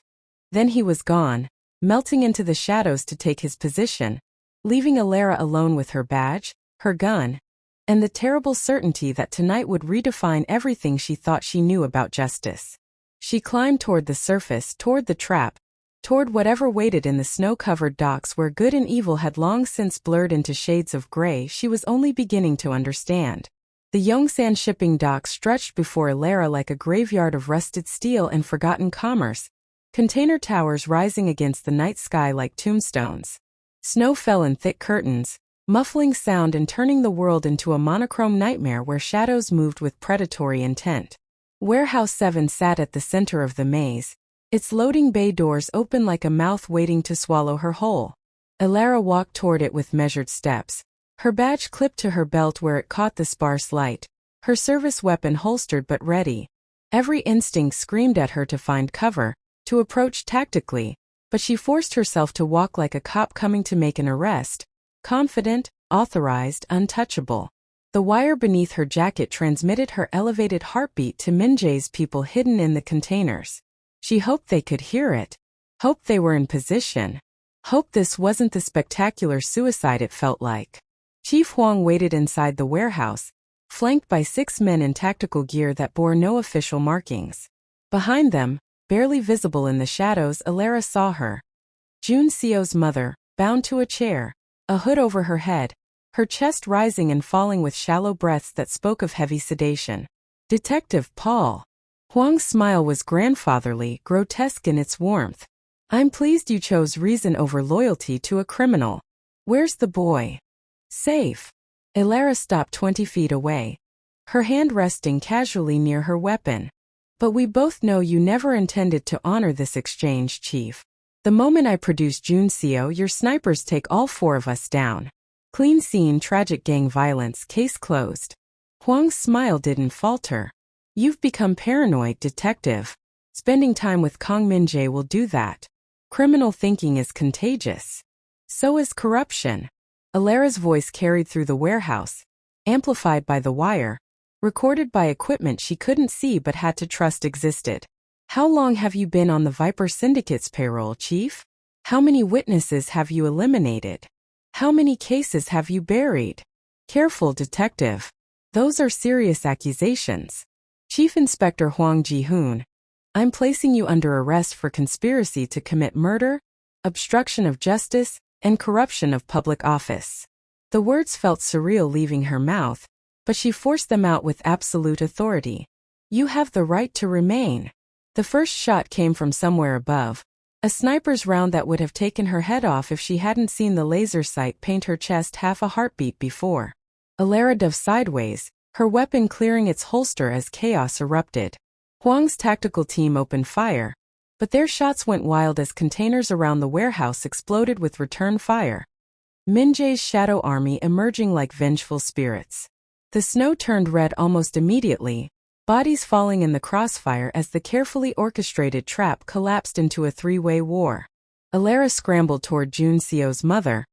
Then he was gone, melting into the shadows to take his position, leaving Alara alone with her badge, her gun, and the terrible certainty that tonight would redefine everything she thought she knew about justice. She climbed toward the surface, toward the trap, toward whatever waited in the snow-covered docks where good and evil had long since blurred into shades of gray she was only beginning to understand. The Yongsan shipping dock stretched before Alara like a graveyard of rusted steel and forgotten commerce, container towers rising against the night sky like tombstones. Snow fell in thick curtains, muffling sound and turning the world into a monochrome nightmare where shadows moved with predatory intent. Warehouse 7 sat at the center of the maze, its loading bay doors open like a mouth waiting to swallow her whole. Alara walked toward it with measured steps, her badge clipped to her belt where it caught the sparse light, her service weapon holstered but ready. Every instinct screamed at her to find cover, to approach tactically, but she forced herself to walk like a cop coming to make an arrest, confident, authorized, untouchable. The wire beneath her jacket transmitted her elevated heartbeat to Min-jae's people hidden in the containers. She hoped they could hear it, hoped they were in position, hoped this wasn't the spectacular suicide it felt like. Chief Huang waited inside the warehouse, flanked by 6 men in tactical gear that bore no official markings. Behind them, barely visible in the shadows, Alara saw her. Jun Seo's mother, bound to a chair, a hood over her head, her chest rising and falling with shallow breaths that spoke of heavy sedation. Detective Paul. Huang's smile was grandfatherly, grotesque in its warmth. I'm pleased you chose reason over loyalty to a criminal. Where's the boy? Safe. Alara stopped 20 feet away, her hand resting casually near her weapon. But we both know you never intended to honor this exchange, Chief. The moment I produce Jun Seo, your snipers take all 4 of us down. Clean scene, tragic gang violence, case closed. Huang's smile didn't falter. You've become paranoid, detective. Spending time with Kang Min-jae will do that. Criminal thinking is contagious. So is corruption. Alara's voice carried through the warehouse, amplified by the wire, recorded by equipment she couldn't see but had to trust existed. How long have you been on the Viper Syndicate's payroll, Chief? How many witnesses have you eliminated? How many cases have you buried? Careful, detective. Those are serious accusations. Chief Inspector Huang Ji-hoon, I'm placing you under arrest for conspiracy to commit murder, obstruction of justice, and corruption of public office. The words felt surreal leaving her mouth, but she forced them out with absolute authority. You have the right to remain. The first shot came from somewhere above, a sniper's round that would have taken her head off if she hadn't seen the laser sight paint her chest half a heartbeat before. Alara dove sideways, her weapon clearing its holster as chaos erupted. Huang's tactical team opened fire, but their shots went wild as containers around the warehouse exploded with return fire. Min-jae's shadow army emerging like vengeful spirits. The snow turned red almost immediately, bodies falling in the crossfire as the carefully orchestrated trap collapsed into a 3-way war. Alara scrambled toward Jun Seo's mother,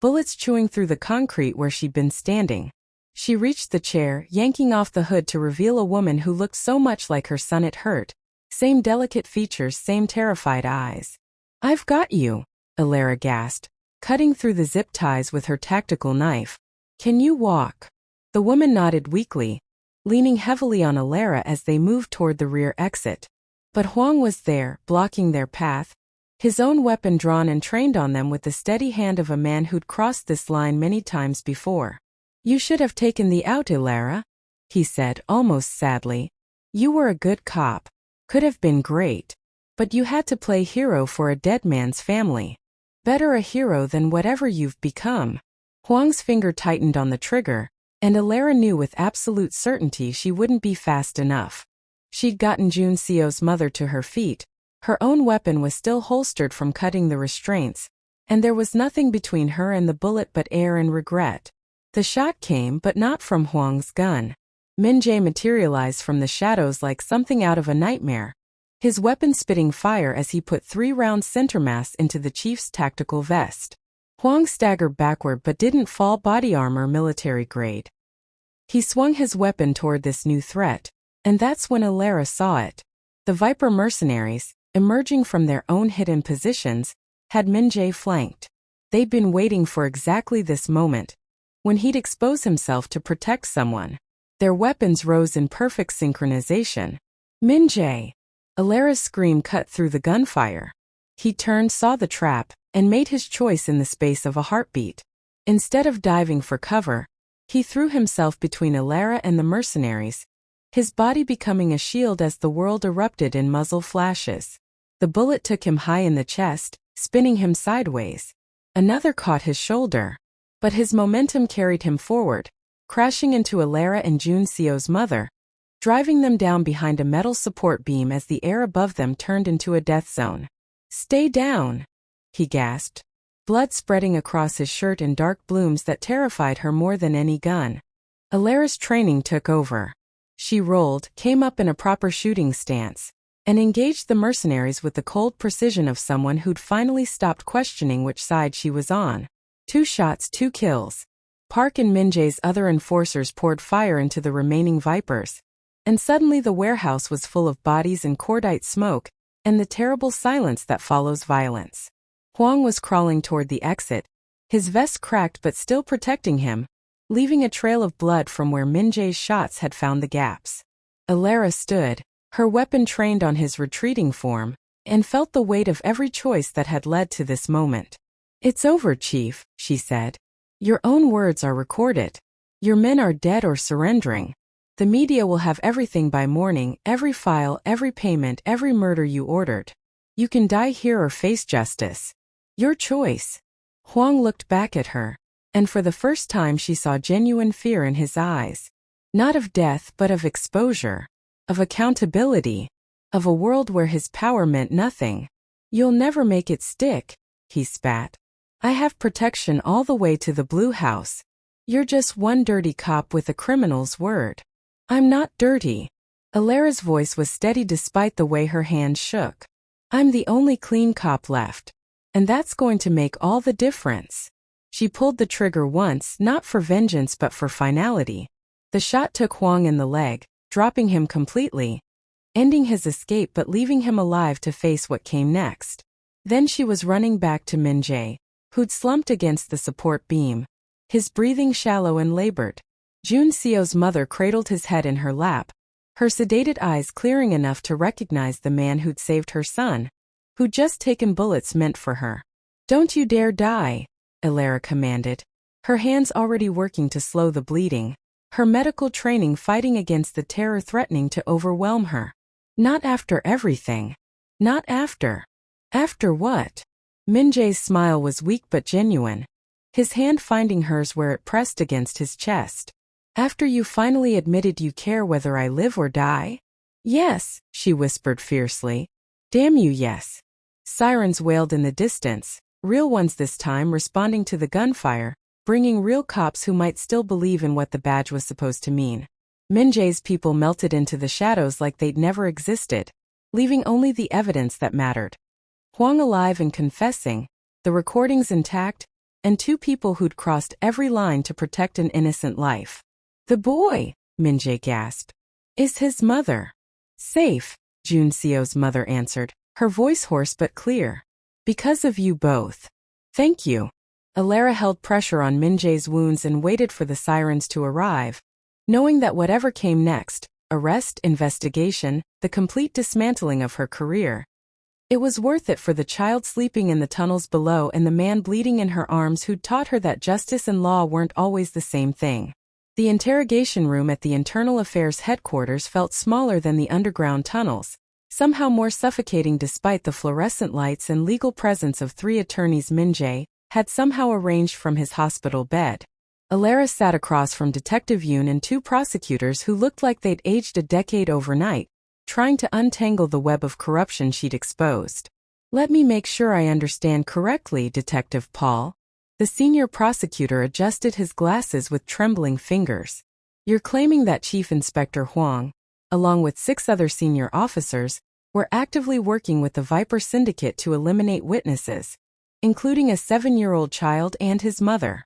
bullets chewing through the concrete where she'd been standing. She reached the chair, yanking off the hood to reveal a woman who looked so much like her son it hurt, Same delicate features, same terrified eyes. "I've got you," Alara gasped, cutting through the zip ties with her tactical knife. "Can you walk?" The woman nodded weakly, leaning heavily on Alara as they moved toward the rear exit. But Huang was there, blocking their path, his own weapon drawn and trained on them with the steady hand of a man who'd crossed this line many times before. "You should have taken the out, Alara," he said, almost sadly. "You were a good cop. Could have been great. But you had to play hero for a dead man's family. Better a hero than whatever you've become." Huang's finger tightened on the trigger, and Alara knew with absolute certainty she wouldn't be fast enough. She'd gotten Jun Seo's mother to her feet, her own weapon was still holstered from cutting the restraints, and there was nothing between her and the bullet but air and regret. The shot came, but not from Huang's gun. Min-jae materialized from the shadows like something out of a nightmare, his weapon spitting fire as he put 3 round center mass into the chief's tactical vest. Huang staggered backward but didn't fall, body armor military grade. He swung his weapon toward this new threat, and that's when Alara saw it. The Viper mercenaries, emerging from their own hidden positions, had Min-jae flanked. They'd been waiting for exactly this moment, when he'd expose himself to protect someone. Their weapons rose in perfect synchronization. "Min-jae!" Alara's scream cut through the gunfire. He turned, saw the trap, and made his choice in the space of a heartbeat. Instead of diving for cover, he threw himself between Alara and the mercenaries, his body becoming a shield as the world erupted in muzzle flashes. The bullet took him high in the chest, spinning him sideways. Another caught his shoulder, but his momentum carried him forward, crashing into Alara and Jun Seo's mother, driving them down behind a metal support beam as the air above them turned into a death zone. "Stay down," he gasped, blood spreading across his shirt in dark blooms that terrified her more than any gun. Alara's training took over. She rolled, came up in a proper shooting stance, and engaged the mercenaries with the cold precision of someone who'd finally stopped questioning which side she was on. 2 shots, 2 kills. Park and Min-jae's other enforcers poured fire into the remaining Vipers, and suddenly the warehouse was full of bodies and cordite smoke, and the terrible silence that follows violence. Huang was crawling toward the exit, his vest cracked but still protecting him, leaving a trail of blood from where Min-jae's shots had found the gaps. Alara stood, her weapon trained on his retreating form, and felt the weight of every choice that had led to this moment. "It's over, Chief," she said. "Your own words are recorded. Your men are dead or surrendering. The media will have everything by morning, every file, every payment, every murder you ordered. You can die here or face justice. Your choice." Huang looked back at her, and for the first time she saw genuine fear in his eyes. Not of death but of exposure, of accountability, of a world where his power meant nothing. "You'll never make it stick," he spat. "I have protection all the way to the Blue House. You're just one dirty cop with a criminal's word." "I'm not dirty." Alara's voice was steady despite the way her hands shook. "I'm the only clean cop left. And that's going to make all the difference." She pulled the trigger once, not for vengeance but for finality. The shot took Huang in the leg, dropping him completely, ending his escape but leaving him alive to face what came next. Then she was running back to Min-jae, who'd slumped against the support beam, his breathing shallow and labored. Jun Seo's mother cradled his head in her lap, her sedated eyes clearing enough to recognize the man who'd saved her son, who'd just taken bullets meant for her. "Don't you dare die," Alara commanded, her hands already working to slow the bleeding, her medical training fighting against the terror threatening to overwhelm her. "Not after everything. Not after." "After what?" Min-jae's smile was weak but genuine, his hand finding hers where it pressed against his chest. "After you finally admitted you care whether I live or die?" "Yes," she whispered fiercely. "Damn you, yes." Sirens wailed in the distance, real ones this time responding to the gunfire, bringing real cops who might still believe in what the badge was supposed to mean. Min-jae's people melted into the shadows like they'd never existed, leaving only the evidence that mattered. Huang alive and confessing, the recordings intact, and 2 people who'd crossed every line to protect an innocent life. "The boy," Min-jae gasped. "Is his mother safe?" Junseo's mother answered, her voice hoarse but clear. Because of you both. Thank you. Alara held pressure on Min-jae's wounds and waited for the sirens to arrive, knowing that whatever came next, arrest, investigation, the complete dismantling of her career, it was worth it for the child sleeping in the tunnels below and the man bleeding in her arms who'd taught her that justice and law weren't always the same thing. The interrogation room at the Internal Affairs headquarters felt smaller than the underground tunnels, somehow more suffocating despite the fluorescent lights and legal presence of 3 attorneys Min-jae had somehow arranged from his hospital bed. Alara sat across from Detective Yoon and 2 prosecutors who looked like they'd aged a decade overnight, trying to untangle the web of corruption she'd exposed. Let me make sure I understand correctly, Detective Paul. The senior prosecutor adjusted his glasses with trembling fingers. You're claiming that Chief Inspector Huang, along with 6 other senior officers, were actively working with the Viper Syndicate to eliminate witnesses, including a 7-year-old child and his mother.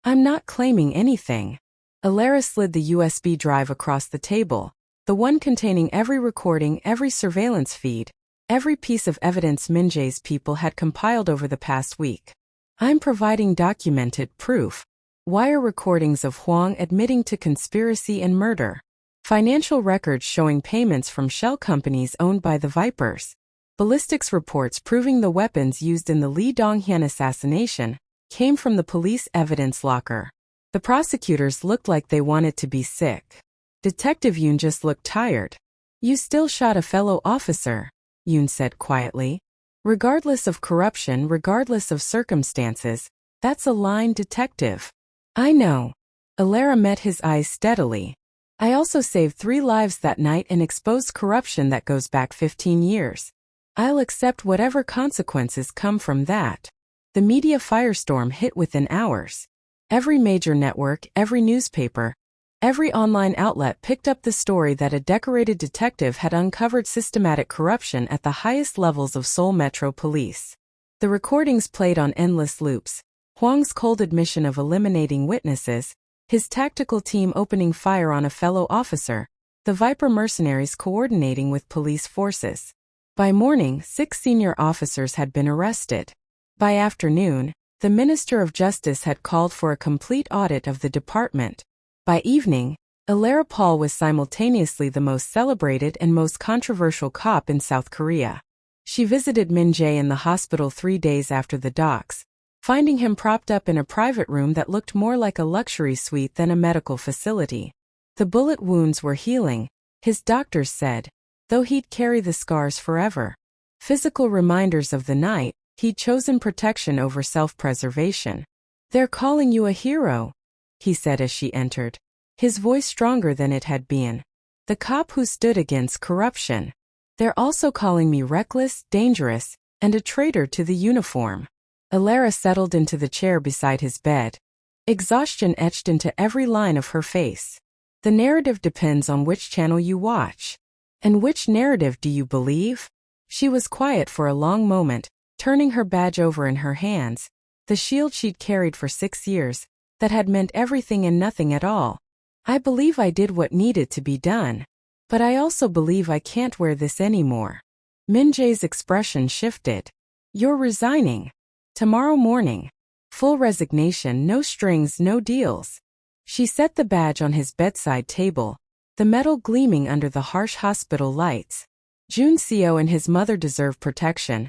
I'm not claiming anything. Alara slid the USB drive across the table, the one containing every recording, every surveillance feed, every piece of evidence Min-jae's people had compiled over the past week. I'm providing documented proof. Wire recordings of Huang admitting to conspiracy and murder. Financial records showing payments from shell companies owned by the Vipers. Ballistics reports proving the weapons used in the Lee Dong-hyun assassination came from the police evidence locker. The prosecutors looked like they wanted to be sick. Detective Yoon just looked tired. You still shot a fellow officer, Yoon said quietly. Regardless of corruption, regardless of circumstances, that's a line, Detective. I know. Alara met his eyes steadily. I also saved 3 lives that night and exposed corruption that goes back 15 years. I'll accept whatever consequences come from that. The media firestorm hit within hours. Every major network, every newspaper, every online outlet picked up the story that a decorated detective had uncovered systematic corruption at the highest levels of Seoul Metro Police. The recordings played on endless loops. Huang's cold admission of eliminating witnesses, his tactical team opening fire on a fellow officer, the Viper mercenaries coordinating with police forces. By morning, 6 senior officers had been arrested. By afternoon, the Minister of Justice had called for a complete audit of the department. By evening, Alara Paul was simultaneously the most celebrated and most controversial cop in South Korea. She visited Min-jae in the hospital 3 days after the docs, finding him propped up in a private room that looked more like a luxury suite than a medical facility. The bullet wounds were healing, his doctors said, though he'd carry the scars forever. Physical reminders of the night, he'd chosen protection over self-preservation. They're calling you a hero, he said as she entered, his voice stronger than it had been. The cop who stood against corruption. They're also calling me reckless, dangerous, and a traitor to the uniform. Alara settled into the chair beside his bed. Exhaustion etched into every line of her face. The narrative depends on which channel you watch. And which narrative do you believe? She was quiet for a long moment, turning her badge over in her hands, the shield she'd carried for 6 years, that had meant everything and nothing at all. I believe I did what needed to be done. But I also believe I can't wear this anymore. Min-jae's expression shifted. You're resigning. Tomorrow morning. Full resignation, no strings, no deals. She set the badge on his bedside table, the metal gleaming under the harsh hospital lights. Junseo and his mother deserve protection.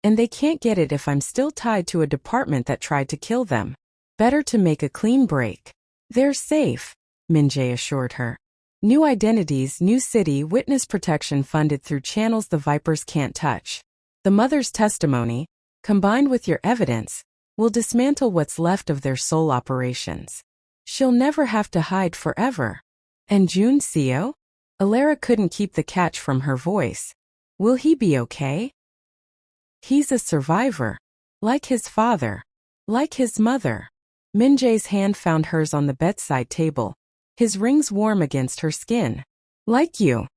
And they can't get it if I'm still tied to a department that tried to kill them. Better to make a clean break. They're safe, Min-jae assured her. New identities, new city, witness protection funded through channels the Vipers can't touch. The mother's testimony, combined with your evidence, will dismantle what's left of their Seoul operations. She'll never have to hide forever. And Junseo? Alara couldn't keep the catch from her voice. Will he be okay? He's a survivor. Like his father. Like his mother. Min-jae's hand found hers on the bedside table, his rings warm against her skin. Like you.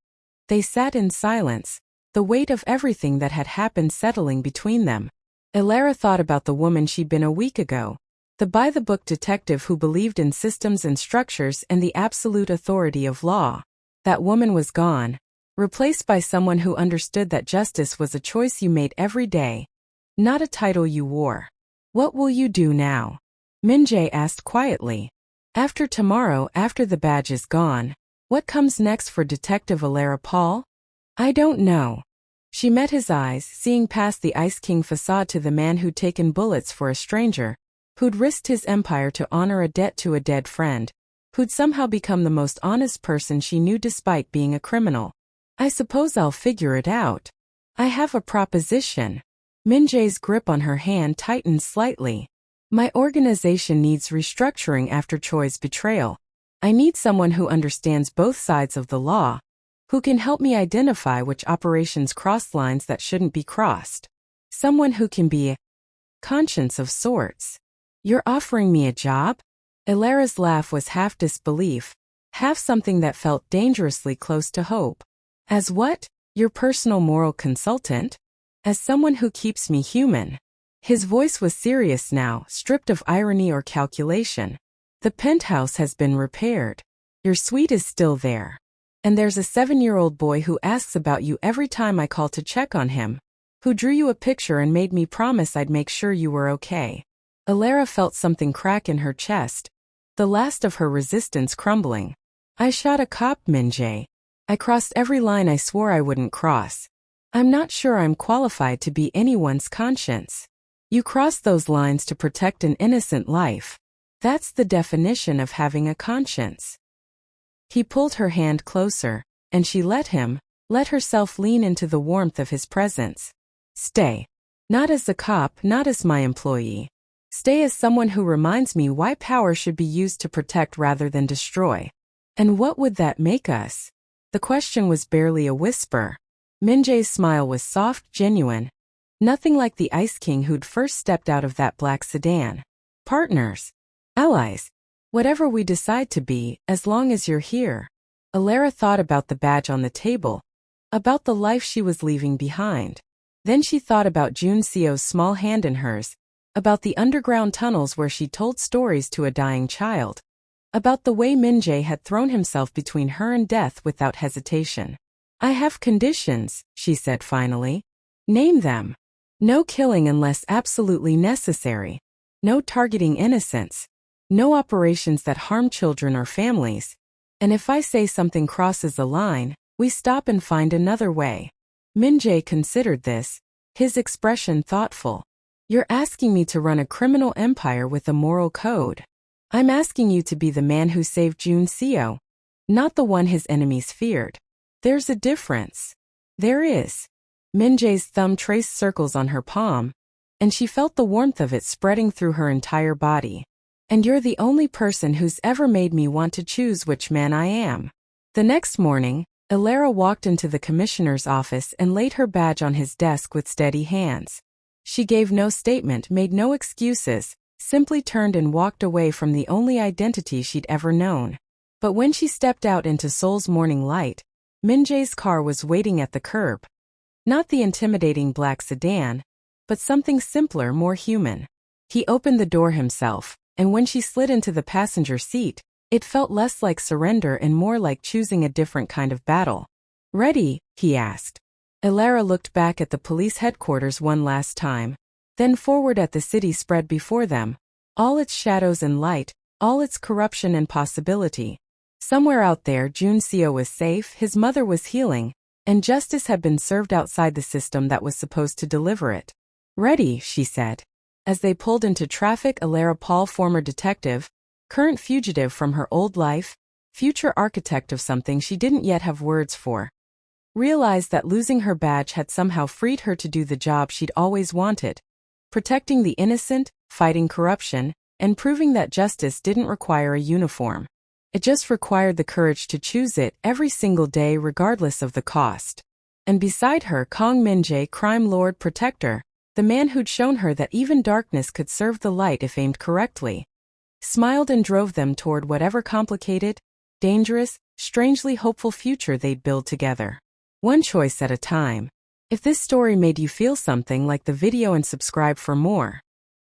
They sat in silence, the weight of everything that had happened settling between them. Alara thought about the woman she'd been a week ago, the by-the-book detective who believed in systems and structures and the absolute authority of law. That woman was gone, replaced by someone who understood that justice was a choice you made every day, not a title you wore. What will you do now? Min-jae asked quietly. After tomorrow, after the badge is gone, what comes next for Detective Alara Paul? I don't know. She met his eyes, seeing past the Ice King facade to the man who'd taken bullets for a stranger, who'd risked his empire to honor a debt to a dead friend, who'd somehow become the most honest person she knew despite being a criminal. I suppose I'll figure it out. I have a proposition. Min-jae's grip on her hand tightened slightly. My organization needs restructuring after Choi's betrayal. I need someone who understands both sides of the law, who can help me identify which operations cross lines that shouldn't be crossed. Someone who can be a conscience of sorts. You're offering me a job? Alara's laugh was half disbelief, half something that felt dangerously close to hope. As what? Your personal moral consultant? As someone who keeps me human. His voice was serious now, stripped of irony or calculation. The penthouse has been repaired. Your suite is still there. And there's a 7-year-old boy who asks about you every time I call to check on him, who drew you a picture and made me promise I'd make sure you were okay. Alara felt something crack in her chest, the last of her resistance crumbling. I shot a cop, Min-jae. I crossed every line I swore I wouldn't cross. I'm not sure I'm qualified to be anyone's conscience. You crossed those lines to protect an innocent life. That's the definition of having a conscience. He pulled her hand closer, and she let herself lean into the warmth of his presence. Stay. Not as a cop, not as my employee. Stay as someone who reminds me why power should be used to protect rather than destroy. And what would that make us? The question was barely a whisper. Min-jae's smile was soft, genuine. Nothing like the Ice King who'd first stepped out of that black sedan. Partners. Allies. Whatever we decide to be, as long as you're here. Alara thought about the badge on the table, about the life she was leaving behind. Then she thought about Jun Seo's small hand in hers, about the underground tunnels where she told stories to a dying child, about the way Min-jae had thrown himself between her and death without hesitation. I have conditions, she said finally. Name them. No killing unless absolutely necessary. No targeting innocents. No operations that harm children or families. And if I say something crosses a line, we stop and find another way. Min-jae considered this, his expression thoughtful. You're asking me to run a criminal empire with a moral code. I'm asking you to be the man who saved Jun Seo, not the one his enemies feared. There's a difference. There is. Min-jae's thumb traced circles on her palm, and she felt the warmth of it spreading through her entire body. And you're the only person who's ever made me want to choose which man I am. The next morning, Alara walked into the commissioner's office and laid her badge on his desk with steady hands. She gave no statement, made no excuses, simply turned and walked away from the only identity she'd ever known. But when she stepped out into Seoul's morning light, Min-jae's car was waiting at the curb. Not the intimidating black sedan, but something simpler, more human. He opened the door himself, and when she slid into the passenger seat, it felt less like surrender and more like choosing a different kind of battle. Ready? He asked. Alara looked back at the police headquarters one last time, then forward at the city spread before them, all its shadows and light, all its corruption and possibility. Somewhere out there, Jun Seo was safe, his mother was healing, and justice had been served outside the system that was supposed to deliver it. Ready, she said. As they pulled into traffic, Alara Paul, former detective, current fugitive from her old life, future architect of something she didn't yet have words for, realized that losing her badge had somehow freed her to do the job she'd always wanted, protecting the innocent, fighting corruption, and proving that justice didn't require a uniform. It just required the courage to choose it every single day regardless of the cost. And beside her, Kong Min-jae, crime lord protector, the man who'd shown her that even darkness could serve the light if aimed correctly, smiled and drove them toward whatever complicated, dangerous, strangely hopeful future they'd build together. One choice at a time. If this story made you feel something, like the video and subscribe for more.